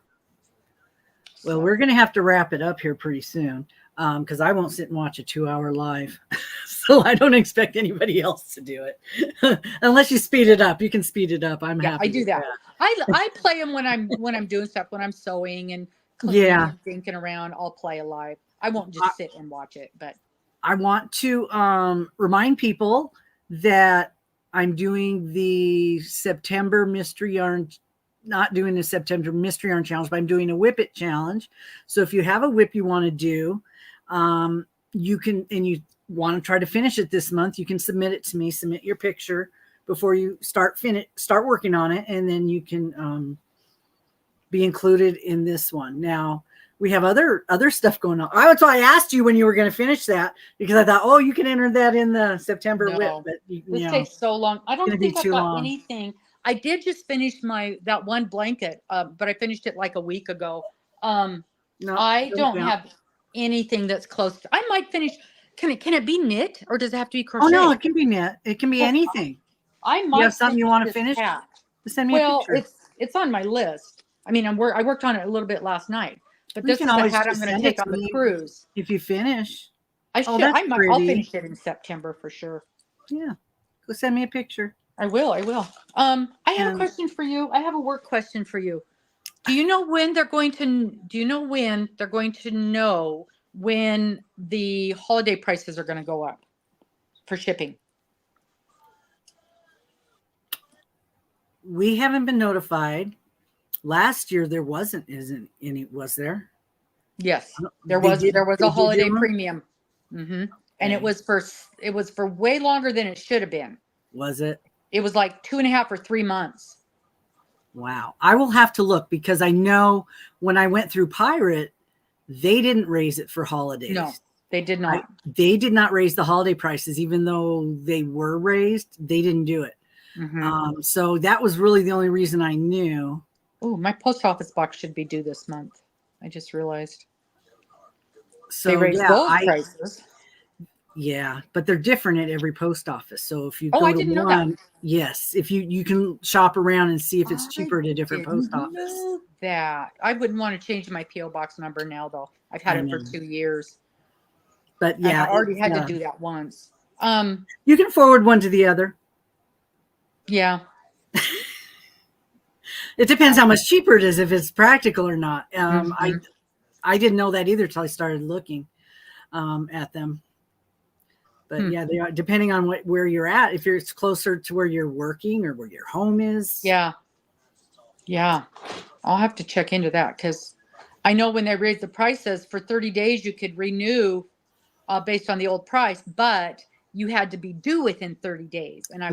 Well,
So,
we're going to have to wrap it up here pretty soon because I won't sit and watch a 2-hour live. So I don't expect anybody else to do it unless you speed it up. You can speed it up. I'm happy.
I do
with
that. I play them when I'm doing stuff, when I'm sewing and cleaning and dinking around. I'll play a live. I won't just sit and watch it, but
I want to remind people that I'm doing the September mystery yarn, not doing the September mystery yarn challenge, but I'm doing a whip it challenge. So if you have a whip you want to do, you can, and you want to try to finish it this month, you can submit it to me, submit your picture before you start working on it. And then you can be included in this one. Now, we have other stuff going on. That's why I asked you when you were going to finish that, because I thought, oh, you can enter that in the September whip. But
this takes so long. I don't think I've got anything. I did just finish that one blanket, but I finished it like a week ago.
No,
I don't have anything that's close to. I might finish. Can it be knit, or does it have to be crochet?
Oh no, it can be knit. It can be anything.
I might.
You have something you want to finish?
Hat.
Send me a picture.
It's on my list. I mean, I worked on it a little bit last night, but this is the hat I'm going to take on the cruise.
If you finish,
I'll finish it in September for sure.
Yeah, go send me a picture.
I will. I have a question for you. I have a work question for you. Do you know when they're going to know when the holiday prices are going to go up for shipping?
We haven't been notified. Last year there isn't any, was there?
Yes, there was a holiday premium. Mm-hmm. And it was for way longer than it should have been.
Was it?
It was like 2.5 or 3 months.
Wow. I will have to look, because I know when I went through Pirate, they didn't raise it for holidays.
No, they did not.
They did not raise the holiday prices, even though they were raised. They didn't do it.
Mm-hmm.
So that was really the only reason I knew.
Oh, my post office box should be due this month. I just realized.
So
they raised those prices.
Yeah, but they're different at every post office. So if you go
I
to
didn't know
one,
that.
Yes, if you can shop around and see if it's cheaper at a different post office.
Know that. I wouldn't want to change my PO box number now, though. I've had it for 2 years.
But yeah,
I already had to do that once.
You can forward one to the other.
Yeah.
It depends how much cheaper it is, if it's practical or not.
Mm-hmm.
I didn't know that either till I started looking at them. But yeah, they are, depending on where you're at. If it's closer to where you're working or where your home is.
Yeah. I'll have to check into that, because I know when they raised the prices for 30 days, you could renew based on the old price, but you had to be due within 30 days. And I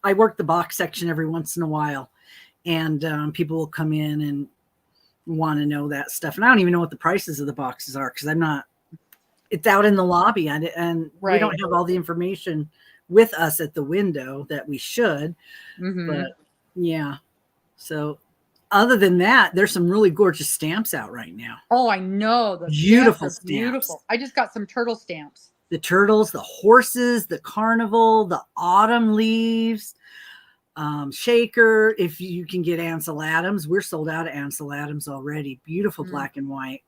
I work the box section every once in a while, and people will come in and want to know that stuff. And I don't even know what the prices of the boxes are, because it's out in the lobby, and we don't have all the information with us at the window that we should. Mm-hmm. But yeah, so other than that, there's some really gorgeous stamps out right now. Oh, I know. The
beautiful stamps.
Beautiful. I just got some turtle stamps.
The turtles, the horses, the carnival, the autumn leaves, shaker. If you can get Ansel Adams, we're sold out of Ansel Adams already. Beautiful black and white.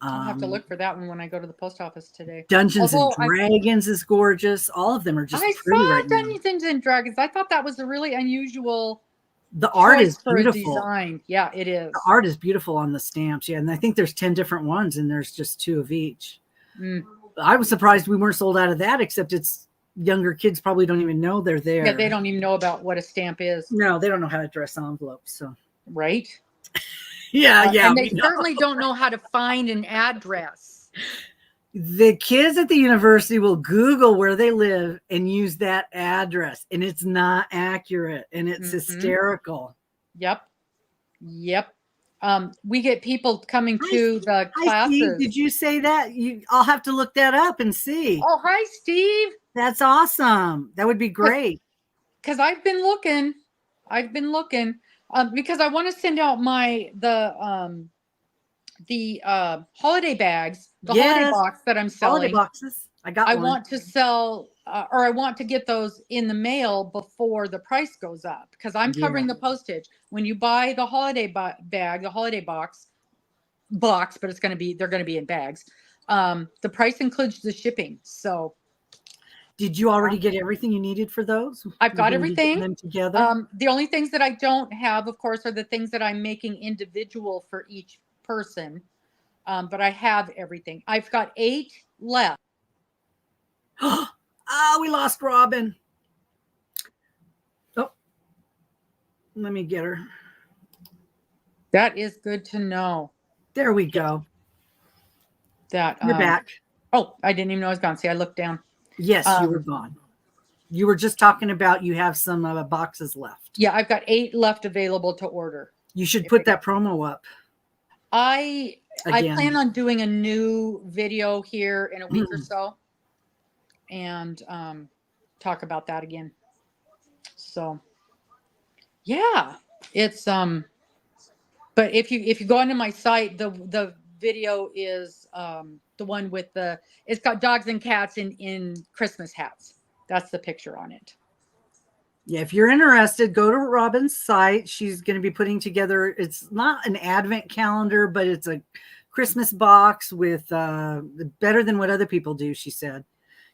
I'll have to look for that one when I go to the post office today.
Dungeons and Dragons is gorgeous. All of them are just pretty right now.
Dungeons and Dragons. I thought that was a really unusual.
The art is beautiful.
Design. Yeah, it is.
The art is beautiful on the stamps. Yeah, and I think there's 10 different ones, and there's just 2 of each. I was surprised we weren't sold out of that, except it's younger kids probably don't even know they're there.
Yeah, they don't even know about what a stamp is.
No, they don't know how to dress envelopes. So
right.
Yeah.
And they certainly don't know how to find an address.
The kids at the university will Google where they live and use that address, and it's not accurate, and it's hysterical.
Yep. We get people coming to the classes.
Steve, did you say that? I'll have to look that up and see.
Oh, hi, Steve.
That's awesome. That would be great.
Because I've been looking. Because I want to send out the holiday bags, the holiday
Yes.
box that I'm
Holiday
selling.
boxes. I got
I
one.
want to sell, or I want to get those in the mail before the price goes up, because I'm covering the postage. When you buy the holiday bag, the holiday box, but they're going to be in bags. The price includes the shipping. So
did you already get everything you needed for those?
I've got
You're gonna be getting
everything.
them together.
The only things that I don't have, of course, are the things that I'm making individual for each person. But I have everything. I've got 8 left.
We lost Robin. Oh, let me get her.
That is good to know.
There we go.
That
You're back.
Oh, I didn't even know I was gone. See, I looked down.
Yes, you were gone. You were just talking about you have some boxes left.
Yeah, I've got 8 left available to order.
You should put that promo up.
I
Again.
plan on doing a new video here in a week or so, and talk about that again. So yeah, it's but if you go onto my site, the video is the one with it's got dogs and cats in Christmas hats. That's the picture on it.
Yeah, if you're interested, go to Robin's site. She's going to be putting together, it's not an advent calendar, but it's a Christmas box with better than what other people do, she said.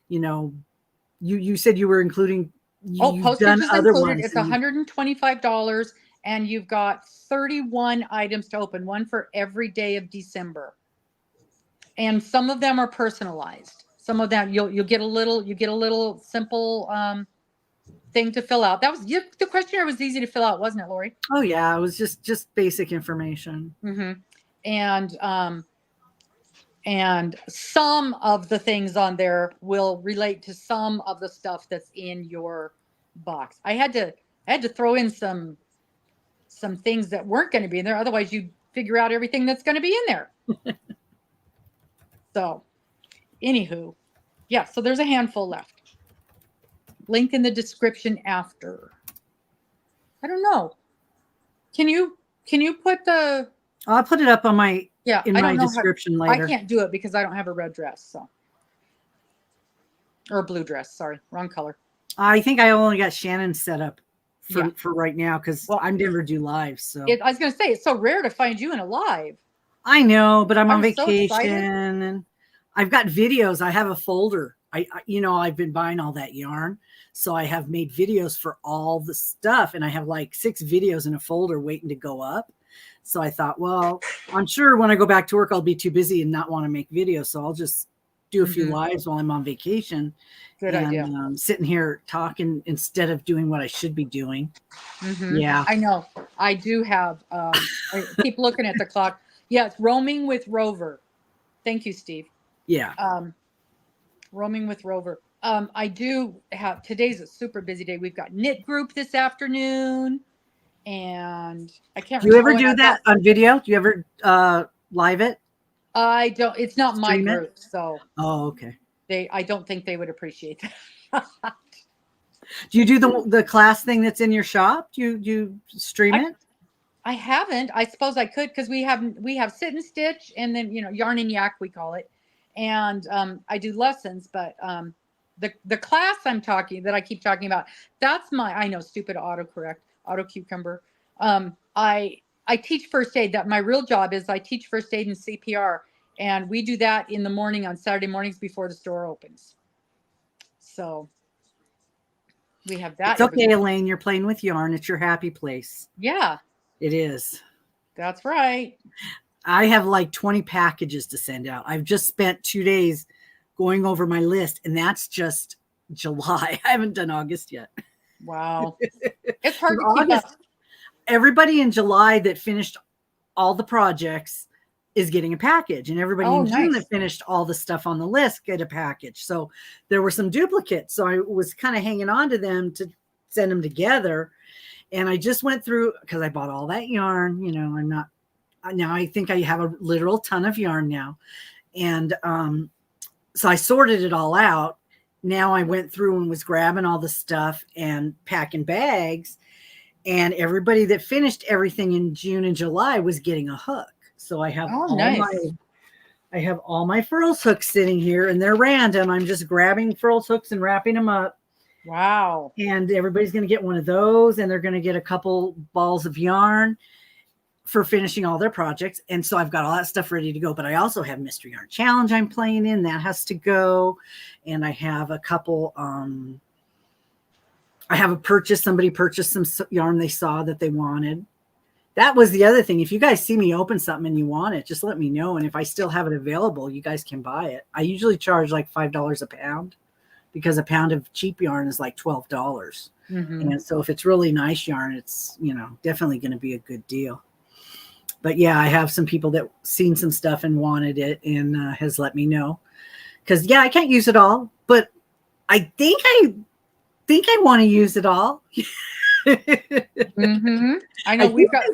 You know, you said you were including,
postage is included. It's $125, and you've got 31 items to open, one for every day of December. And some of them are personalized. Some of them you'll get a little simple thing to fill out. That was the questionnaire was easy to fill out, wasn't it, Lori?
Oh yeah, it was just basic information.
Mm-hmm. And some of the things on there will relate to some of the stuff that's in your box. I had to throw in some things that weren't going to be in there. Otherwise, you figure out everything that's going to be in there. So, anywho, yeah. So there's a handful left. Link in the description after. I don't know. Can you put the?
I'll put it up on my in my description later.
I can't do it because I don't have a red dress, so or a blue dress. Sorry, wrong color.
I think I only got Shannon set up for right now because I never do live. So
I was going to say it's so rare to find you in a live.
I know, but I'm on vacation
so
and I've got videos. I have a folder. I've been buying all that yarn. So I have made videos for all the stuff, and I have like 6 videos in a folder waiting to go up. So I thought, well, I'm sure when I go back to work, I'll be too busy and not want to make videos. So I'll just do a few lives while I'm on vacation.
Good idea.
Sitting here talking instead of doing what I should be doing.
Mm-hmm.
Yeah,
I know. I do have. I keep looking at the clock. Yeah, it's roaming with Rover. Thank you, Steve.
Yeah.
Roaming with Rover. I do have, today's a super busy day. We've got knit group this afternoon, and I can't.
Do you ever do that on video? Do you ever live it?
I don't. It's not my group, so.
Oh, okay.
I don't think they would appreciate that.
Do you do the class thing that's in your shop? Do you stream it?
I haven't. I suppose I could, because we have sit and stitch, and then yarn and yak we call it, and I do lessons. But the class that I keep talking about, that's I know, stupid autocorrect, auto cucumber. I teach first aid. That my real job is I teach first aid and CPR, and we do that in the morning on Saturday mornings before the store opens. So we have that.
It's okay, Elaine. You're playing with yarn. It's your happy place.
Yeah,
it is.
That's right.
I have like 20 packages to send out. I've just spent 2 days going over my list, and that's just July. I haven't done August yet.
Wow. It's hard to keep up.
Everybody in July that finished all the projects is getting a package, and everybody in June that finished all the stuff on the list get a package. So there were some duplicates. So I was kind of hanging on to them to send them together. And I just went through, because I bought all that yarn, now I think I have a literal ton of yarn now. And so I sorted it all out. Now I went through and was grabbing all the stuff and packing bags. And everybody that finished everything in June and July was getting a hook. So I have I have all my furls hooks sitting here, and they're random. I'm just grabbing furls hooks and wrapping them up.
Wow.
And everybody's going to get one of those, and they're going to get a couple balls of yarn for finishing all their projects. And so I've got all that stuff ready to go. But I also have Mystery Yarn Challenge I'm playing in. That has to go. And I have a couple I have a purchase. Somebody purchased some yarn they saw that they wanted. That was the other thing. If you guys see me open something and you want it, just let me know. And if I still have it available, you guys can buy it. I usually charge like $5 a pound because a pound of cheap yarn is like $12.
Mm-hmm.
And so if it's really nice yarn, it's, definitely going to be a good deal. But yeah, I have some people that seen some stuff and wanted it and has let me know. Because I can't use it all, but I think I want to use it all.
Mm-hmm. I know we've got.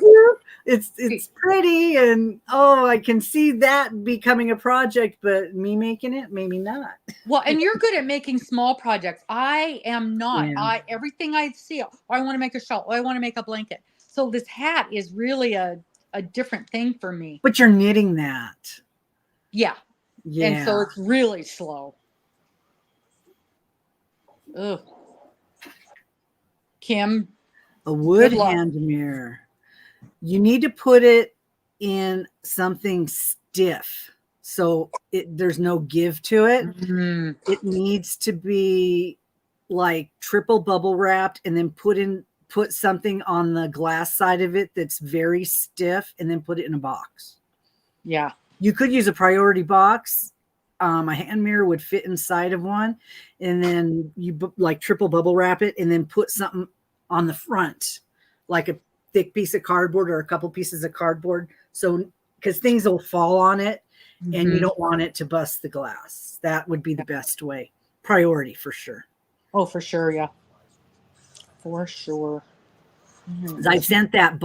It's pretty, and I can see that becoming a project, but me making it, maybe not.
Well, and you're good at making small projects. I am not.
Yeah.
Everything I see, I want to make a shawl. I want to make a blanket. So this hat is really a different thing for me.
But you're knitting that.
Yeah.
Yeah.
And so it's really slow. Ugh. Kim.
A wood hand mirror. You need to put it in something stiff so there's no give to it.
Mm-hmm.
It needs to be like triple bubble wrapped and then put something on the glass side of it that's very stiff and then put it in a box.
Yeah.
You could use a priority box. A hand mirror would fit inside of one, and then you like triple bubble wrap it and then put something on the front, like a thick piece of cardboard or a couple pieces of cardboard. So, because things will fall on it and you don't want it to bust the glass. That would be the best way. Priority for sure.
Oh, for sure. Yeah. For sure.
I sent that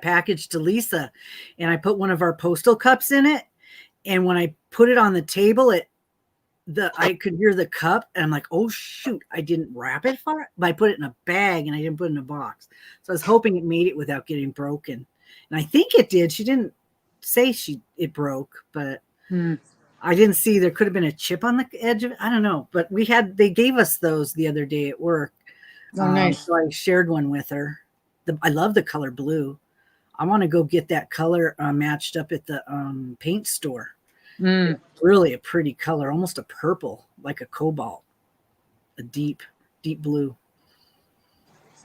package to Lisa, and I put one of our postal cups in it. And when I put it on the table, I could hear the cup, and I'm like, oh shoot, I didn't wrap it for it. But I put it in a bag and I didn't put it in a box. So I was hoping it made it without getting broken. And I think it did. She didn't say it broke, but I didn't see, there could have been a chip on the edge of it. I don't know. But they gave us those the other day at work.
Oh, nice.
So I shared one with her. I love the color blue. I want to go get that color matched up at the paint store. It's really a pretty color, almost a purple, like a cobalt, a deep blue.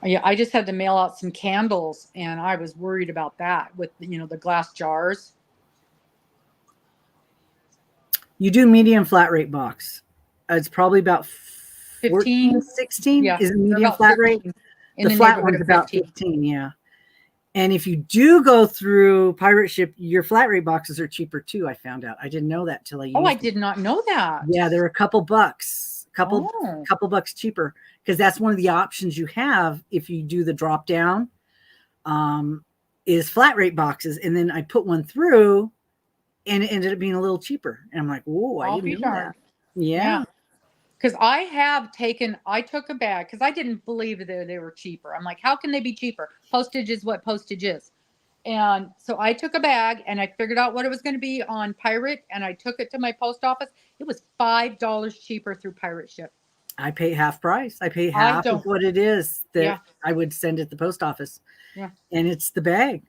Yeah, I just had to mail out some candles, and I was worried about that with the glass jars.
You do medium flat rate box. It's probably about 14, 16 is a medium flat rate. The flat one's about 15, yeah. And if you do go through pirate ship, your flat rate boxes are cheaper too. I found out. I didn't know that till I used
I did not know that.
Yeah, they're a couple bucks cheaper, because that's one of the options you have if you do the drop down. Is flat rate boxes, and then I put one through, and it ended up being a little cheaper. And I'm like, whoa, I didn't know that. Yeah.
Because I took a bag because I didn't believe that they were cheaper. I'm like, how can they be cheaper? Postage is what postage is. And so I took a bag and I figured out what it was going to be on Pirate, and I took it to my post office. It was $5 cheaper through Pirate Ship.
I pay half price. I pay half of what it is that I would send at the post office.
Yeah.
And it's the bag.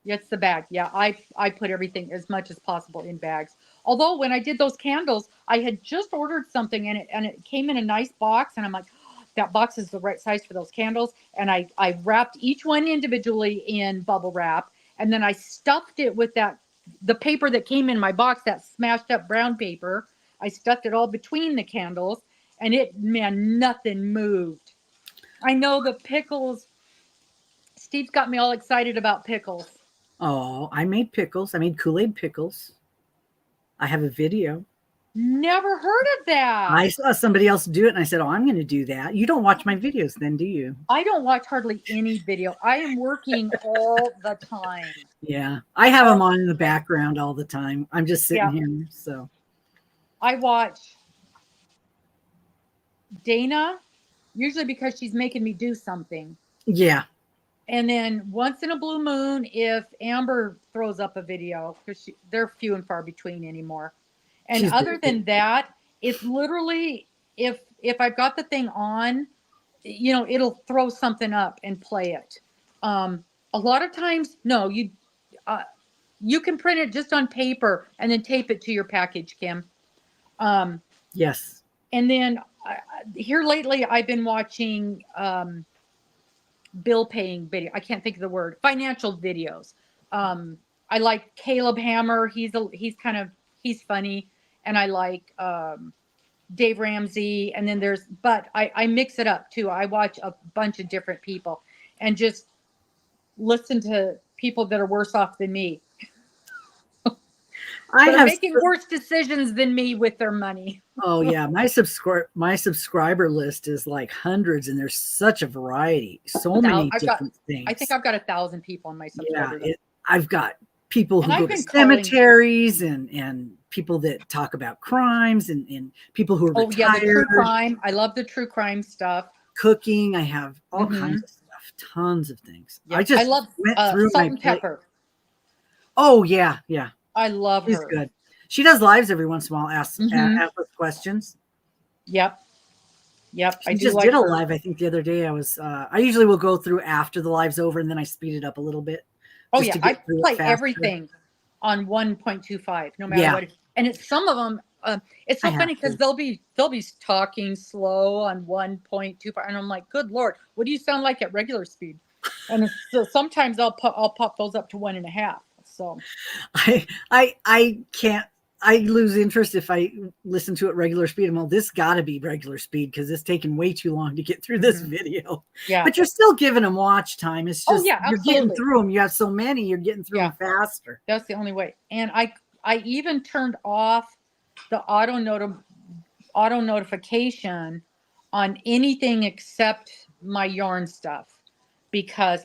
It's the bag. Yeah, I put everything as much as possible in bags. Although when I did those candles, I had just ordered something and it came in a nice box, and I'm like, oh, that box is the right size for those candles. And I wrapped each one individually in bubble wrap, and then I stuffed it with the paper that came in my box, that smashed up brown paper. I stuffed it all between the candles, and nothing moved. I know the pickles. Steve's got me all excited about pickles.
Oh, I made pickles. I made Kool-Aid pickles. I have a video.
Never heard of that.
I saw somebody else do it, and I said, oh, I'm going to do that. You don't watch my videos then, do you?
I don't watch hardly any video. I am working all the time.
Yeah. I have them on in the background all the time. I'm just sitting here, so.
I watch Dana, usually because she's making me do something.
Yeah.
And then once in a blue moon, if Amber throws up a video, because they're few and far between anymore. And
She's
other
busy.
than that, it's literally if I've got the thing on, you know, it'll throw something up and play it. A lot of times, no, you can print it just on paper and then tape it to your package, Kim.
Yes.
And then here lately, I've been watching bill paying video. I can't think of the word. Financial videos. I like Caleb Hammer. He's funny, and I like Dave Ramsey. And then but I mix it up too. I watch a bunch of different people and just listen to people that are worse off than me. They're making worse decisions than me with their money.
Oh yeah, my subscriber list is like hundreds, and there's such a variety, so many different things.
I think I've got 1,000 people on my subscriber list.
I've got people who go to cemeteries and people that talk about crimes and people who are retired.
Yeah, the true crime. I love the true crime stuff.
Cooking. I have all kinds of stuff, tons of things.
Yeah. I love
went through
Salt and Pepper.
Oh yeah, yeah.
I love her.
She's good. She does lives every once in a while. Ask us questions.
Yep.
I just did a live. I think the other day I usually will go through after the live's over, and then I speed it up a little bit.
Oh yeah, I play everything on 1.25, no matter what. And it's some of them. It's so funny because they'll be talking slow on 1.25, and I'm like, good Lord, what do you sound like at regular speed? And so sometimes I'll pop those up to 1.5. So
I can't. I lose interest if I listen to it regular speed. I'm like, this got to be regular speed because it's taking way too long to get through this video.
Yeah,
but you're still giving them watch time. It's just you're getting through them. You have so many, you're getting through them faster.
That's the only way. And I even turned off the auto notification on anything except my yarn stuff.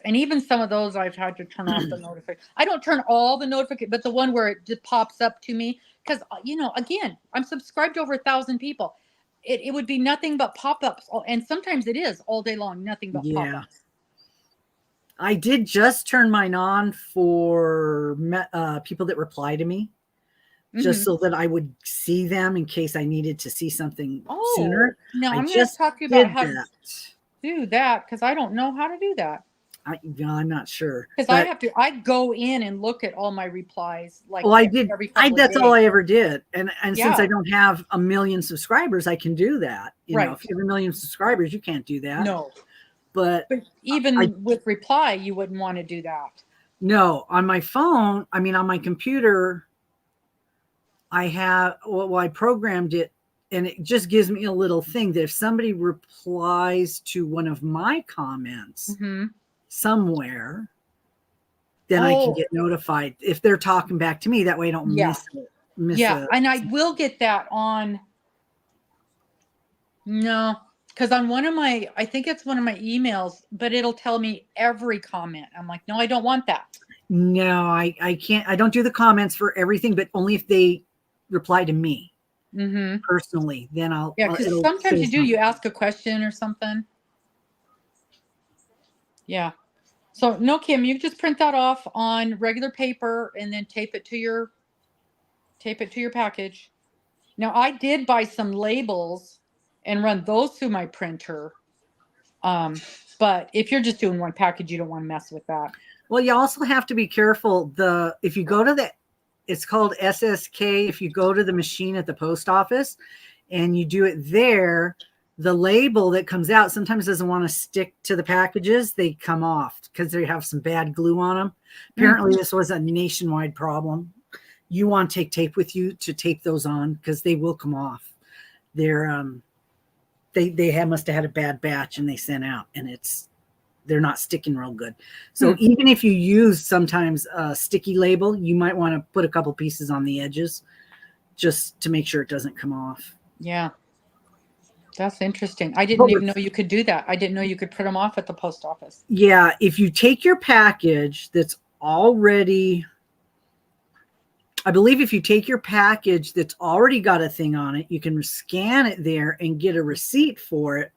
And even some of those I've had to turn off the notification. I don't turn all the notifications, but the one where it just pops up to me, because again, I'm subscribed to over 1,000 people. It would be nothing but pop-ups, and sometimes it is all day long, nothing but pop-ups.
I did just turn mine on for people that reply to me, just so that I would see them in case I needed to see something sooner.
No, I'm going to talk to you about how to do that because I don't know how to do that.
I'm not sure
because I go in and look at all my replies.
I did. That's all I ever did. And since I don't have 1 million subscribers, I can do that. You know, if you have 1 million subscribers, you can't do that.
No.
But
even with reply, you wouldn't want to do that.
No, on my phone, on my computer, I programmed it. And it just gives me a little thing that if somebody replies to one of my comments somewhere, then I can get notified if they're talking back to me. That way I don't miss it.
And I will get that on. No, because on I think it's one of my emails, but it'll tell me every comment. I'm like, no, I don't want that.
No, I can't. I don't do the comments for everything, but only if they reply to me. Personally, then I'll
because sometimes you ask a question or something. So no, Kim, you just print that off on regular paper and then tape it to your package. Now I did buy some labels and run those through my printer, but if you're just doing one package, you don't want to mess with that.
Well, you also have to be careful. If you go to it's called SSK. If you go to the machine at the post office and you do it there, the label that comes out sometimes doesn't want to stick to the packages. They come off because they have some bad glue on them. Apparently this was a nationwide problem. You want to take tape with you to tape those on because they will come off. They must have had a bad batch and they sent out, and they're not sticking real good. So even if you use sometimes a sticky label, you might want to put a couple pieces on the edges just to make sure it doesn't come off.
Yeah. That's interesting. I didn't even know you could do that. I didn't know you could print them off at the post office.
Yeah. If you take your package that's already, I believe if you take your package that's already got a thing on it, you can scan it there and get a receipt for it.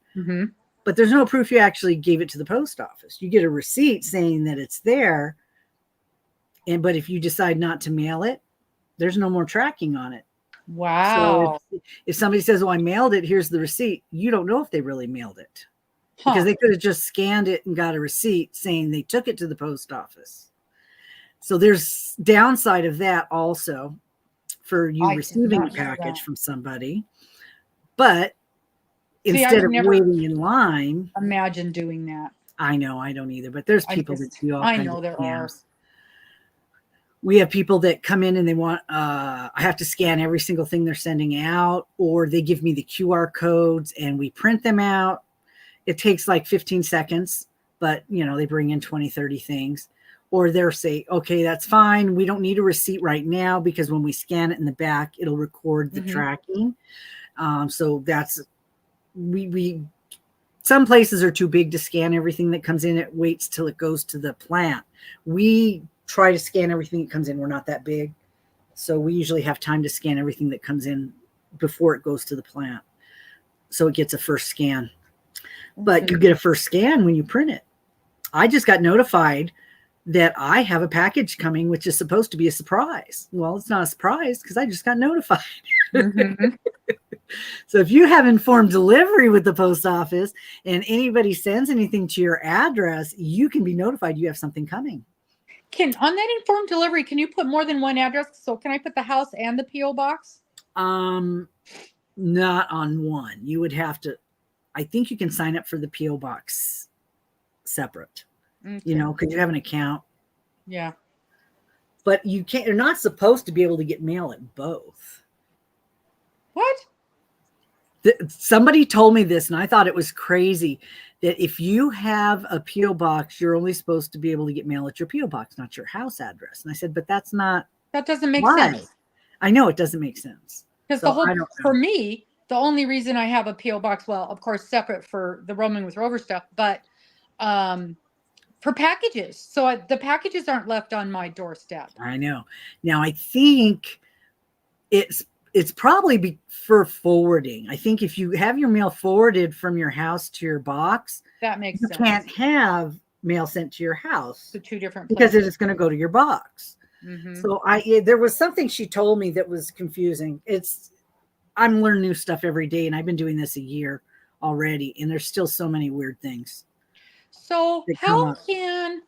but there's no proof you actually gave it to the post office. You get a receipt saying that it's there. But if you decide not to mail it, there's no more tracking on it.
Wow.
So if somebody says, "Oh, I mailed it, here's the receipt," you don't know if they really mailed it because
Huh.
they could have just scanned it and got a receipt saying they took it to the post office. So there's downside of that also for you
I did
receiving a
not know
package
that.
from somebody. But
See, I
instead
would
of
never
waiting in line,
imagine doing that.
I know I don't either, but there's
I
people that
just-
do all
I
kinds
know
of
there are.
scams. We have people that come in and they want, I have to scan every single thing they're sending out, or they give me the QR codes and we print them out. It takes like 15 seconds, but they bring in 20, 30 things. Or they'll say, okay, that's fine. We don't need a receipt right now because when we scan it in the back, it'll record the tracking. So that's, some places are too big to scan everything that comes in. It waits till it goes to the plant. We try to scan everything that comes in. We're not that big. So we usually have time to scan everything that comes in before it goes to the plant. So it gets a first scan. But you get a first scan when you print it. I just got notified that I have a package coming, which is supposed to be a surprise. Well, it's not a surprise because I just got notified. So if you have informed delivery with the post office and anybody sends anything to your address, you can be notified you have something coming.
On that informed delivery, can you put more than one address? So can I put the house and the P.O. box?
Not on one. You would have to, I think you can sign up for the P.O. box separate,
Okay.
because you have an account.
Yeah.
But you're not supposed to be able to get mail at both.
What?
Somebody told me this and I thought it was crazy that if you have a P.O. box, you're only supposed to be able to get mail at your P.O. box, not your house address. And I said, but that's not.
That doesn't make
why.
sense.
I know it doesn't make sense.
Because for me, the only reason I have a P.O. box, well, of course, separate for the roaming with Rover stuff, but for packages. So the packages aren't left on my doorstep.
I know. Now, I think it's probably for forwarding. I think if you have your mail forwarded from your house to your box,
that makes
sense. You can't have mail sent to your house.
To two different
places.
places.
Because it's going to go to your box. So there was something she told me that was confusing. I'm learning new stuff every day, and I've been doing this a year already, and there's still so many weird things.
So how can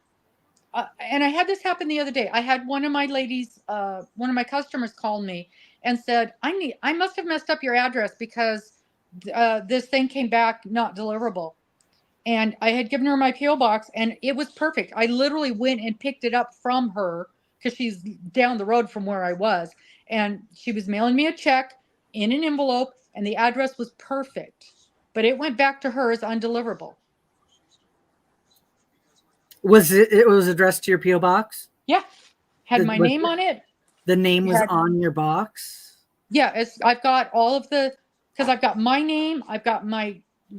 and I had this happen the other day. I had one of my ladies, one of my customers called me and said, I must have messed up your address because this thing came back not deliverable. And I had given her my P.O. box and it was perfect. I literally went and picked it up from her because she's down the road from where I was. And she was mailing me a check in an envelope and the address was perfect. But it went back to her as undeliverable.
It was addressed to your P.O. box?
Yeah. Had my name on it.
The name was on your box?
Yeah. I've got all of because I've got my name, I've got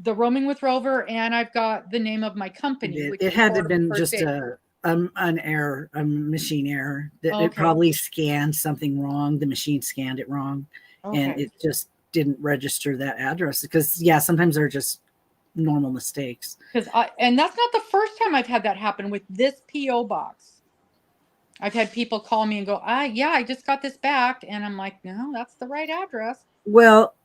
the Roaming with Rover, and I've got the name of my company.
It had to have been just an error, a machine error. That It probably scanned something wrong. The machine scanned it wrong. And it just didn't register that address. Because, sometimes they're just normal mistakes.
And that's not the first time I've had that happen with this P.O. box. I've had people call me and go, I just got this back. And I'm like, no, that's the right address.
Well,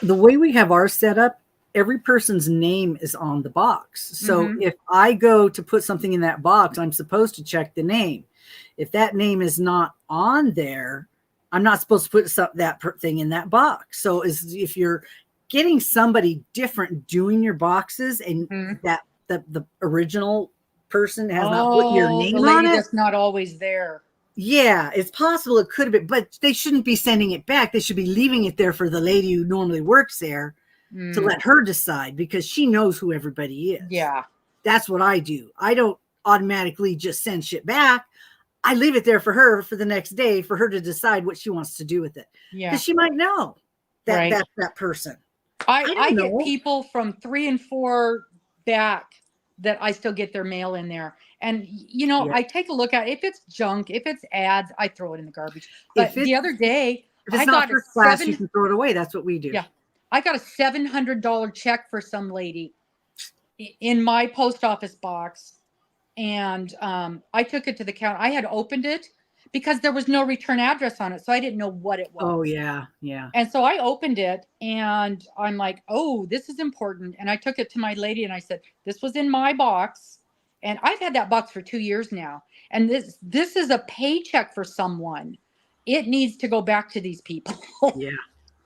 the way we have ours set up, every person's name is on the box. So if I go to put something in that box, I'm supposed to check the name. If that name is not on there, I'm not supposed to put that thing in that box. So if you're getting somebody different doing your boxes and that the original person has not put your name on it,
that's not always there.
Yeah, it's possible it could have been, but they shouldn't be sending it back. They should be leaving it there for the lady who normally works there to let her decide because she knows who everybody is.
Yeah.
That's what I do. I don't automatically just send shit back. I leave it there for her for the next day for her to decide what she wants to do with it.
Yeah.
Because she might know that that's that person.
I get people from 3 and 4 back that I still get their mail in there. And, I take a look at it. If it's junk, if it's ads, I throw it in the garbage. But the other day,
if it's not first class, you can throw it away. That's what we do.
Yeah. I got a $700 check for some lady. in my post office box, and I took it to the counter. I had opened it because there was no return address on it, so I didn't know what it was.
Oh yeah, yeah.
And so I opened it, and I'm like, oh, this is important. And I took it to my lady, and I said, this was in my box, and I've had that box for 2 years now. And this is a paycheck for someone. It needs to go back to these people.
Yeah.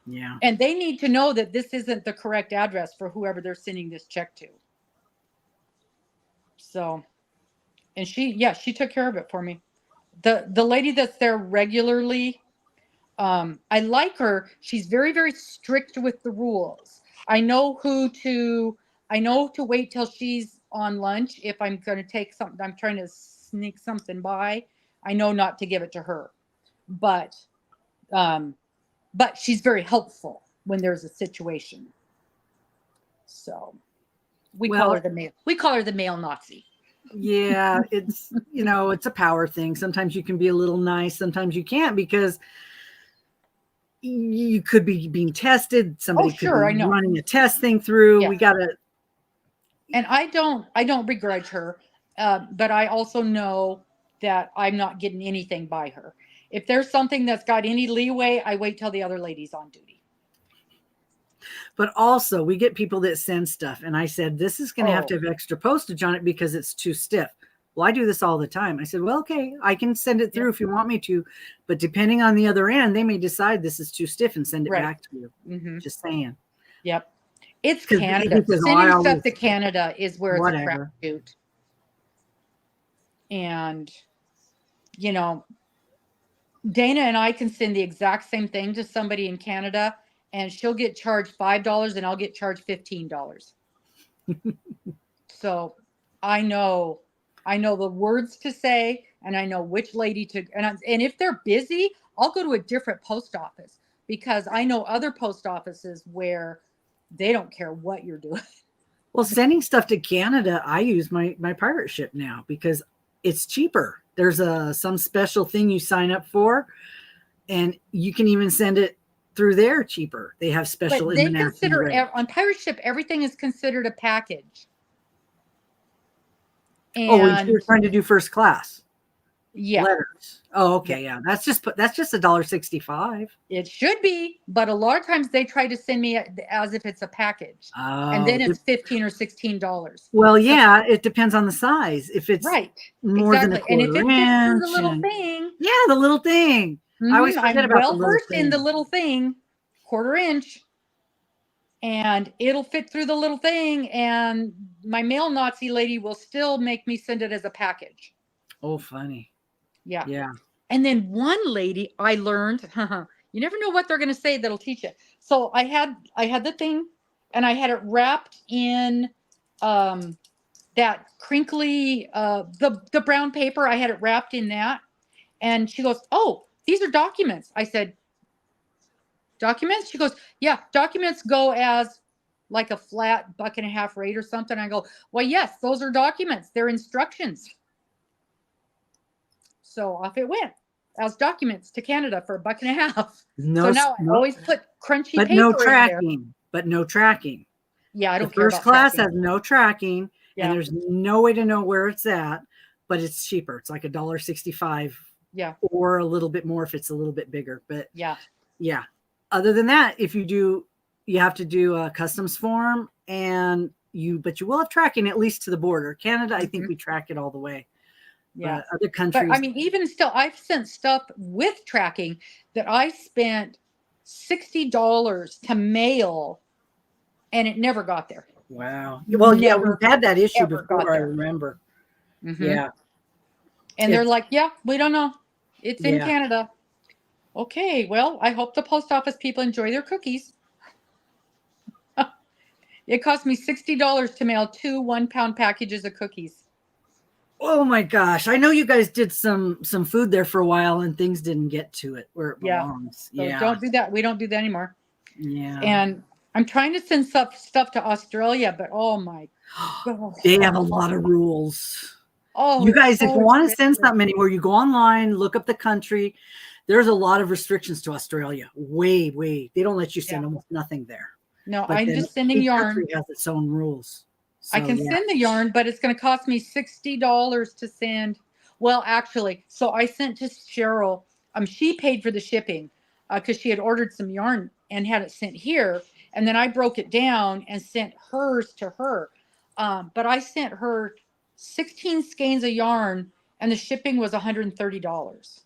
Yeah.
And they need to know that this isn't the correct address for whoever they're sending this check to. So, and she took care of it for me. The lady that's there regularly, I like her. She's very, very strict with the rules. I know to wait till she's on lunch. If I'm going to take something, I'm trying to sneak something by, I know not to give it to her. But she's very helpful when there's a situation. So we call her the male Nazi.
Yeah, it's it's a power thing. Sometimes you can be a little nice, sometimes you can't, because you could be being tested. Somebody could be running a test thing through. Yeah. We gotta.
And I don't begrudge her, but I also know that I'm not getting anything by her. If there's something that's got any leeway, I wait till the other lady's on duty.
But also, we get people that send stuff, and I said, this is going to have to have extra postage on it because it's too stiff. Well, I do this all the time. I said, well, okay, I can send it through if you want me to, but depending on the other end, they may decide this is too stiff and send it back to you. Mm-hmm. Just saying.
Yep. It's Canada. Sending stuff to Canada is where it's a crapshoot. And, Dana and I can send the exact same thing to somebody in Canada, and she'll get charged $5 and I'll get charged $15. So I know the words to say, and I know which lady to, and if they're busy, I'll go to a different post office, because I know other post offices where they don't care what you're doing.
Well, sending stuff to Canada, I use my pirate ship now because it's cheaper. There's some special thing you sign up for, and you can even send it through there cheaper. They have special.
But they consider on pirate ship, everything is considered a package.
And you're trying to do first class.
Yeah.
Letters. Oh, okay. Yeah. That's just $1.65.
It should be, but a lot of times they try to send me as if it's a package. Oh, and then it's $15 or $16.
Well, yeah, it depends on the size. If it's more than a quarter
and if it fits
inch,
the little thing.
Yeah, the little thing.
Mm-hmm. I always forget about the little versed thing. In the little thing, quarter inch, and it'll fit through the little thing, and my male Nazi lady will still make me send it as a package.
Oh, funny.
Yeah.
Yeah.
And then one lady I learned, you never know what they're going to say that'll teach you. So I had the thing, and I had it wrapped in that crinkly, the brown paper. I had it wrapped in that. And she goes, oh, these are documents. I said, documents? She goes, yeah, documents go as like a flat $1.50 rate or something. I go, well, yes, those are documents. They're instructions. So off it went as documents to Canada for $1.50. So now I always put crunchy paper in there.
But no tracking.
Yeah, I don't care
about tracking. First class has no tracking, and there's no way to know where it's at, but it's cheaper. It's like $1.65.
Yeah.
Or a little bit more if it's a little bit bigger. But
yeah.
Other than that, if you have to do a customs form, but you will have tracking at least to the border. Canada, I think we track it all the way.
Yeah.
But other countries.
But I mean, even still, I've sent stuff with tracking that I spent $60 to mail, and it never got there.
Wow. Well, yeah, we've had that issue before, I remember.
Mm-hmm.
Yeah.
And they're like, yeah, we don't know. It's in Canada. Okay, well, I hope the post office people enjoy their cookies. It cost me $60 to mail 2 1-pound packages of cookies.
Oh my gosh. I know you guys did some food there for a while and things didn't get to it where it belongs.
So don't do that. We don't do that anymore.
Yeah.
And I'm trying to send stuff to Australia, but oh my God.
They have a lot of rules.
Oh,
you guys, if you want to send something anywhere, you go online, look up the country. There's a lot of restrictions to Australia. Way. They don't let you send almost nothing there.
No, I'm just sending yarn.
It has its own rules.
I
So,
can
yeah.
send the yarn, but it's going to cost me $60 to send. Well, actually, so I sent to Cheryl. She paid for the shipping because she had ordered some yarn and had it sent here. And then I broke it down and sent hers to her. But I sent her 16 skeins of yarn and the shipping was $130.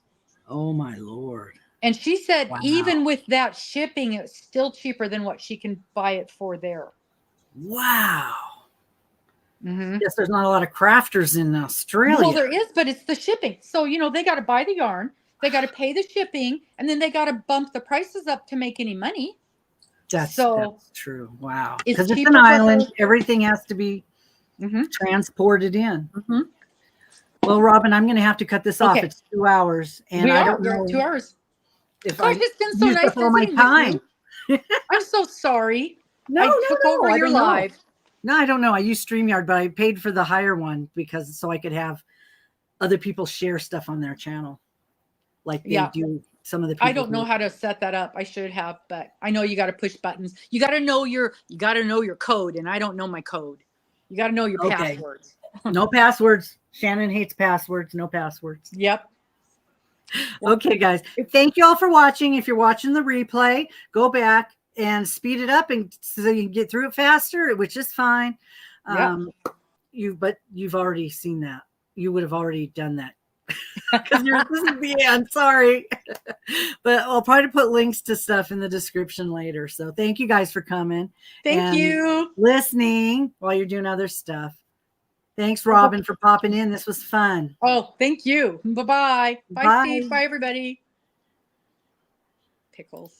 Oh my Lord.
And she said,
Wow.
even with that shipping, it's still cheaper than what she can buy it for there.
Wow.
Mm-hmm.
Yes, there's not a lot of crafters in Australia.
Well, there is, but it's the shipping. So, they got to buy the yarn, they got to pay the shipping, and then they got to bump the prices up to make any money.
That's true. Wow. Because it's an island. Everything has to be transported in.
Mm-hmm.
Well, Robin, I'm going to have to cut this off. It's 2 hours. And
We're
don't know
at 2 hours.
if
Gosh, it's been so nice
all my
visiting with
time.
you. I'm so sorry.
No,
I took over your live.
No, I don't know. I use StreamYard, but I paid for the higher one so I could have other people share stuff on their channel. Like they do some of the people.
I don't know how to set that up. I should have, but I know you got to push buttons. You got to know your code, and I don't know my code. You got to know your passwords.
No passwords. Shannon hates passwords. No passwords.
Yep.
Okay, guys. Thank you all for watching. If you're watching the replay, go back and speed it up and so you can get through it faster, which is fine. But you've already seen that. You would have already done that. Because this is the end. Sorry. But I'll probably put links to stuff in the description later. So thank you guys for coming.
Thank you.
Listening while you're doing other stuff. Thanks, Robin, for popping in. This was fun.
Oh, thank you. Bye-bye. Bye, Steve. Bye, everybody. Pickles.